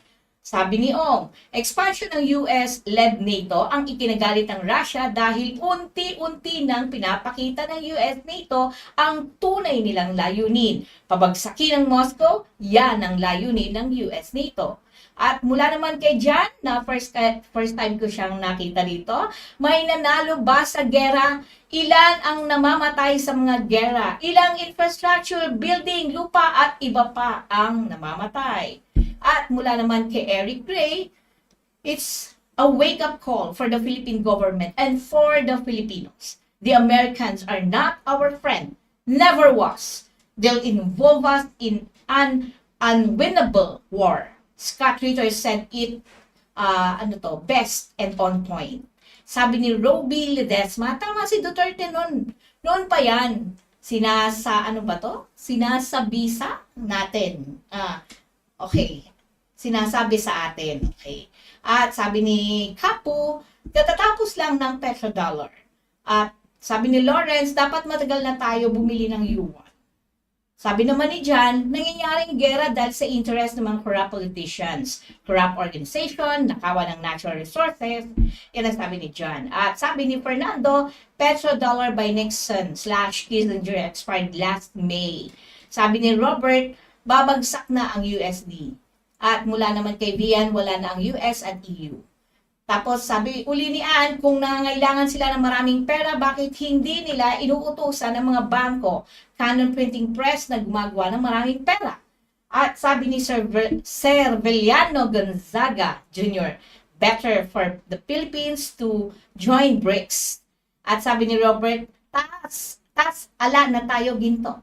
Sabi ni Ong, expansion ng US-led NATO ang ikinagalit ng Russia dahil unti-unti nang pinapakita ng US-NATO ang tunay nilang layunin. Pabagsakin ng Moscow, yan ang layunin ng US-NATO. At mula naman kay Jan, na first time ko siyang nakita dito, may nanalo ba sa gera? Ilan ang namamatay sa mga gera? Ilang infrastructure, building, lupa at iba pa ang namamatay? At mula naman kay Eric Gray, it's a wake-up call for the Philippine government and for the Filipinos. The Americans are not our friend, never was. They'll involve us in an unwinnable war. Scott Ritter said it best and on point. Sabi ni Roby Ledesma, tama si Duterte noon pa yan. Sinasabisa natin. Okay. Sinasabi sa atin. Okay. At sabi ni Kapu, katatapos lang ng petrodollar. At sabi ni Lawrence, dapat matagal na tayo bumili ng yuan. Sabi naman ni John, nangyayaring gera dahil sa interest ng mga corrupt politicians, corrupt organization, nakawan ng natural resources. Yan ang sabi ni John. At sabi ni Fernando, petrodollar by Nixon/Kissinger expired last May. Sabi ni Robert, babagsak na ang USD. At mula naman kay Vian, wala na ang US at EU. Tapos sabi uli ni Ann, kung nangangailangan sila ng maraming pera, bakit hindi nila inuutusan ng mga bangko, Canon Printing Press na gumagawa ng maraming pera? At sabi ni Sir Veliano Gonzaga Jr., better for the Philippines to join BRICS. At sabi ni Robert, ala na tayo ginto.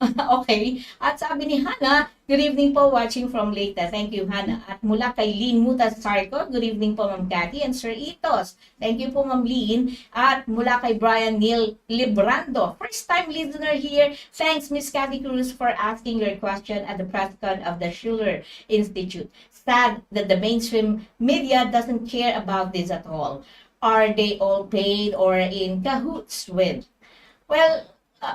Okay. At sabi ni Hannah, good evening po, watching from Leyte. Thank you, Hannah. At mula kay Lynn Mutas Sarko, good evening po, Ma'am Cathy and Sir Itos. Thank you po, Ma'am Lynn. At mula kay Brian Neil Librando, first time listener here. Thanks, Miss Cathy Cruz, for asking your question at the press con of the Schiller Institute. Sad that the mainstream media doesn't care about this at all. Are they all paid or in cahoots with? Well,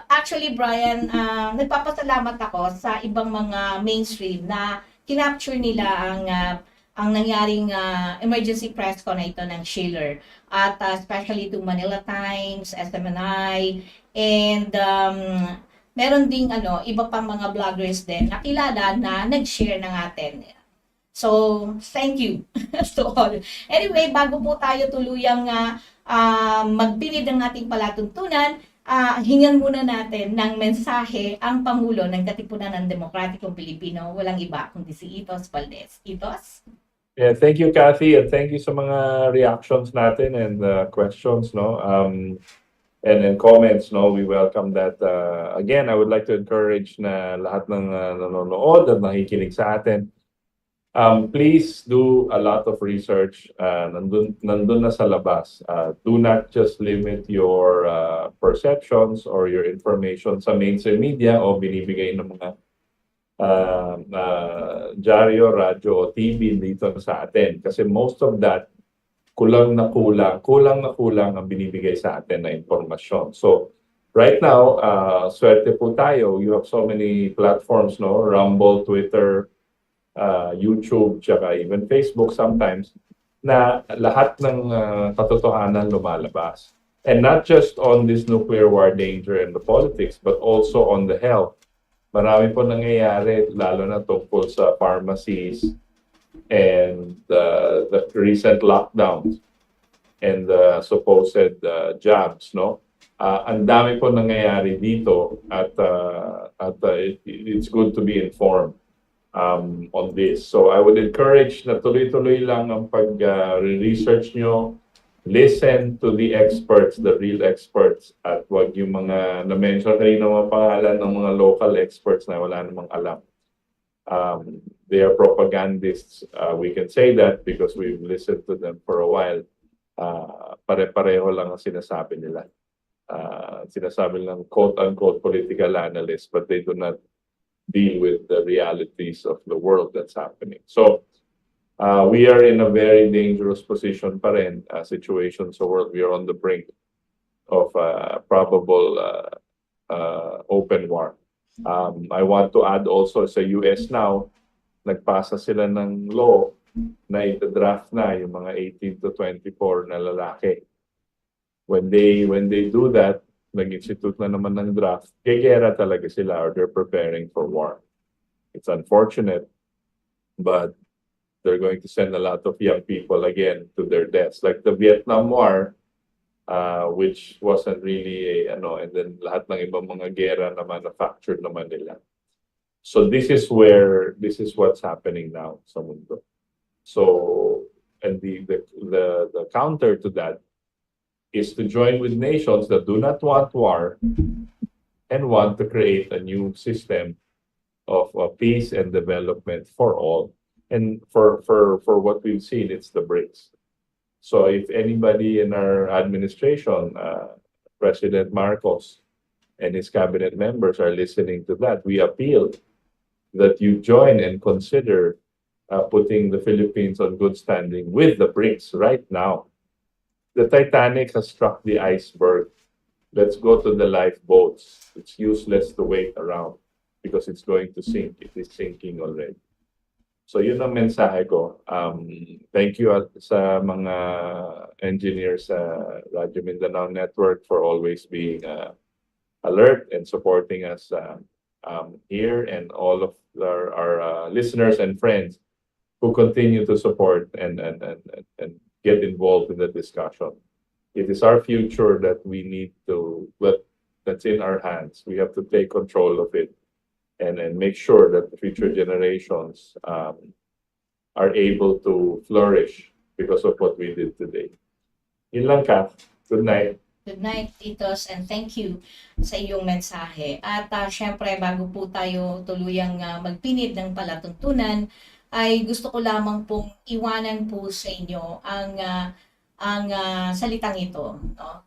actually, Brian, nagpapasalamat ako sa ibang mga mainstream na kinapture nila ang nangyaring emergency press con na ito ng Schiller. At especially to Manila Times, SMNI, and meron ding iba pang mga vloggers din na kilala na nag-share ng atin. So, thank you to all. Anyway, bago po tayo tuluyang magpinid ng ating palatuntunan, hingan muna natin ng mensahe ang Pangulo ng Katipunan ng Demokratikong Pilipino, walang iba kundi si Itos Valdes. Itos? Yeah, thank you, Cathy, and thank you sa mga reactions natin and questions, and comments, we welcome that. Again, I would like to encourage na lahat ng nanonood at nakikinig sa atin, Please do a lot of research. Nandun na sa labas. Do not just limit your perceptions or your information sa mainstream media o binibigay ng mga dyaryo, radyo o TV dito sa atin. Kasi most of that, kulang na kulang ang binibigay sa atin na impormasyon. So, right now, swerte po tayo. You have so many platforms, no? Rumble, Twitter, YouTube, tsaka even Facebook sometimes, na lahat ng katotohanan lumalabas. And not just on this nuclear war danger and the politics, but also on the health. Marami po nangyayari, lalo na tungkol sa pharmacies and the recent lockdowns and the supposed jabs, no? Ang dami po nangyayari dito at it's good to be informed on this. So I would encourage na tuloy-tuloy lang ang pag-research nyo. Listen to the experts, the real experts, at wag yung mga na-mention kanina mga pangalan ng mga local experts na wala namang alam. They are propagandists. We can say that because we've listened to them for a while. Pare-pareho lang ang sinasabi nila. Sinasabi lang quote-unquote political analysts, but they do not deal with the realities of the world that's happening. So we are in a very dangerous position pa rin, situation sa world. We are on the brink of probable open war. I want to add also sa US now, nagpasa sila ng law na ita-draft na yung mga 18 to 24 na lalaki. When they do that, nag-institute na naman ng draft, gegera talaga sila or they're preparing for war. It's unfortunate, but they're going to send a lot of young people again to their deaths. Like the Vietnam War, which wasn't really and then lahat ng ibang mga gera na manufactured naman nila. So this is what's happening now sa mundo. So, and the counter to that is to join with nations that do not want war and want to create a new system of peace and development for all. And for what we've seen, it's the BRICS. So if anybody in our administration, President Marcos and his cabinet members are listening to that, we appeal that you join and consider putting the Philippines on good standing with the BRICS right now. The Titanic has struck the iceberg. Let's go to the lifeboats. It's useless to wait around because it's going to sink. It is sinking already. So yun ang mensahe ko. Thank you sa mga engineers sa Radyo Mindanao Network for always being alert and supporting us here, and all of our listeners and friends who continue to support and get involved in the discussion. It is our future that we need to, that's in our hands. We have to take control of it and make sure that the future generations are able to flourish because of what we did today. Yun lang, Kath. Good night. Good night, Titos, and thank you sa iyong mensahe. At syempre, bago po tayo tuluyang magpinid ng palatuntunan, ay gusto ko lamang pong iwanan po sa inyo ang salitang ito. No?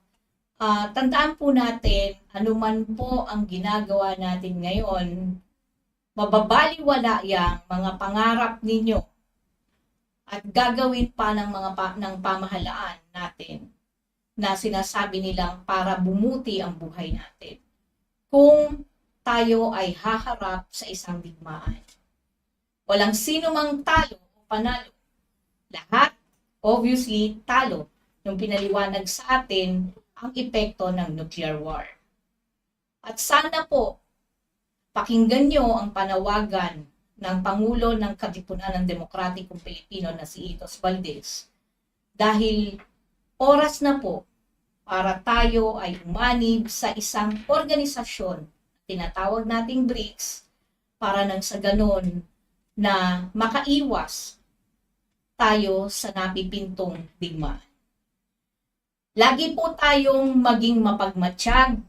Tandaan po natin, anuman po ang ginagawa natin ngayon, mababaliwala yang mga pangarap ninyo at gagawin pa ng ng pamahalaan natin na sinasabi nilang para bumuti ang buhay natin kung tayo ay haharap sa isang digmaan. Walang sino mang talo o panalo. Lahat, obviously, talo nung pinaliwanag sa atin ang epekto ng nuclear war. At sana po, pakinggan nyo ang panawagan ng Pangulo ng Katipunan ng Demokratikong Pilipino na si Valdes. Dahil oras na po para tayo ay umanib sa isang organisasyon na tinatawag nating BRICS para nang sa ganon na makaiwas tayo sa napipintong digmaan. Lagi po tayong maging mapagmatsyag,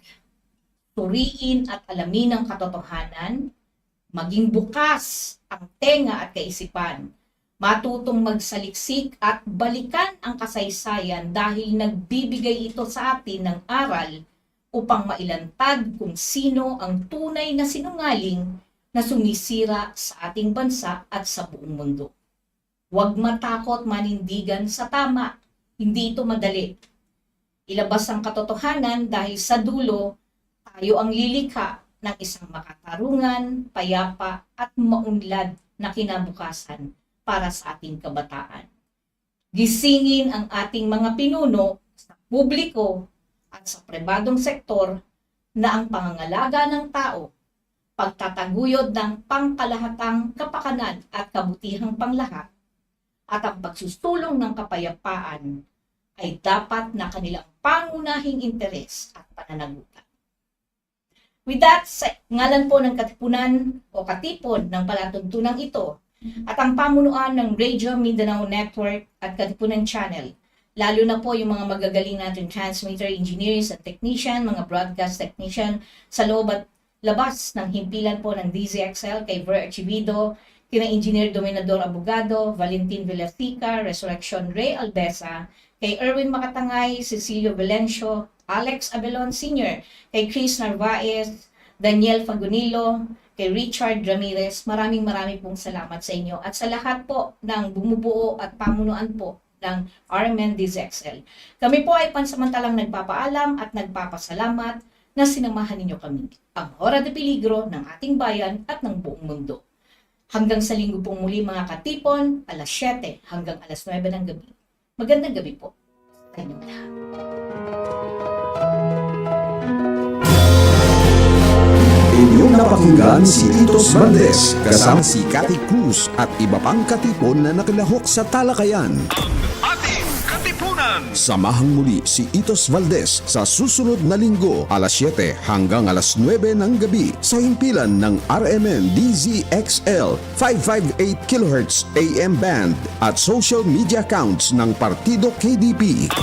suriin at alamin ang katotohanan, maging bukas ang tenga at kaisipan Matutong magsaliksik at balikan ang kasaysayan dahil nagbibigay ito sa atin ng aral upang mailantad kung sino ang tunay na sinungaling na sumisira sa ating bansa at sa buong mundo. Huwag matakot manindigan sa tama. Hindi ito madali. Ilabas ang katotohanan dahil sa dulo, tayo ang lilikha ng isang makatarungan, payapa at maunlad na kinabukasan para sa ating kabataan. Gisingin ang ating mga pinuno sa publiko at sa pribadong sektor na ang pangangalaga ng tao, pagtataguyod ng pangkalahatang kapakanan at kabutihang panglahat, at ang pagsustulong ng kapayapaan ay dapat na kanilang pangunahing interes at pananagutan. With that, sa ngalan po ng Katipunan o Katipon ng palatuntunang ito, at ang pamunuan ng Radio Mindanao Network at Katipunan Channel, lalo na po yung mga magagaling natin transmitter engineers at technician, mga broadcast technician sa loob at labas ng himpilan po ng DZXL kay Ver Archivido, kina Engineer Dominador Abogado, Valentin Villafica, Resurrection Ray Albesa, kay Erwin Makatangay, Cecilio Valencio, Alex Abelon Sr., kay Chris Narvaez, Daniel Fagunilo, kay Richard Ramirez, maraming pong salamat sa inyo at sa lahat po ng bumubuo at pamunuan po ng RMN DZXL. Kami po ay pansamantalang nagpapaalam at nagpapasalamat na sinamahan ninyo kami, ang Hora de Peligro ng ating bayan at ng buong mundo. Hanggang sa linggo pong muli mga katipon, alas 7 hanggang alas 9 ng gabi. Magandang gabi po sa inyong lahat. Inyong napakinggan si Itos Valdes kasama si Cathy Cruz at iba pang katipon na nakilahok sa talakayan. Ating Katipunan. Samahang muli si Itos Valdes sa susunod na linggo alas 7 hanggang alas 9 ng gabi sa himpilan ng RMN DZXL 558 kHz AM band at social media accounts ng Partido KDP.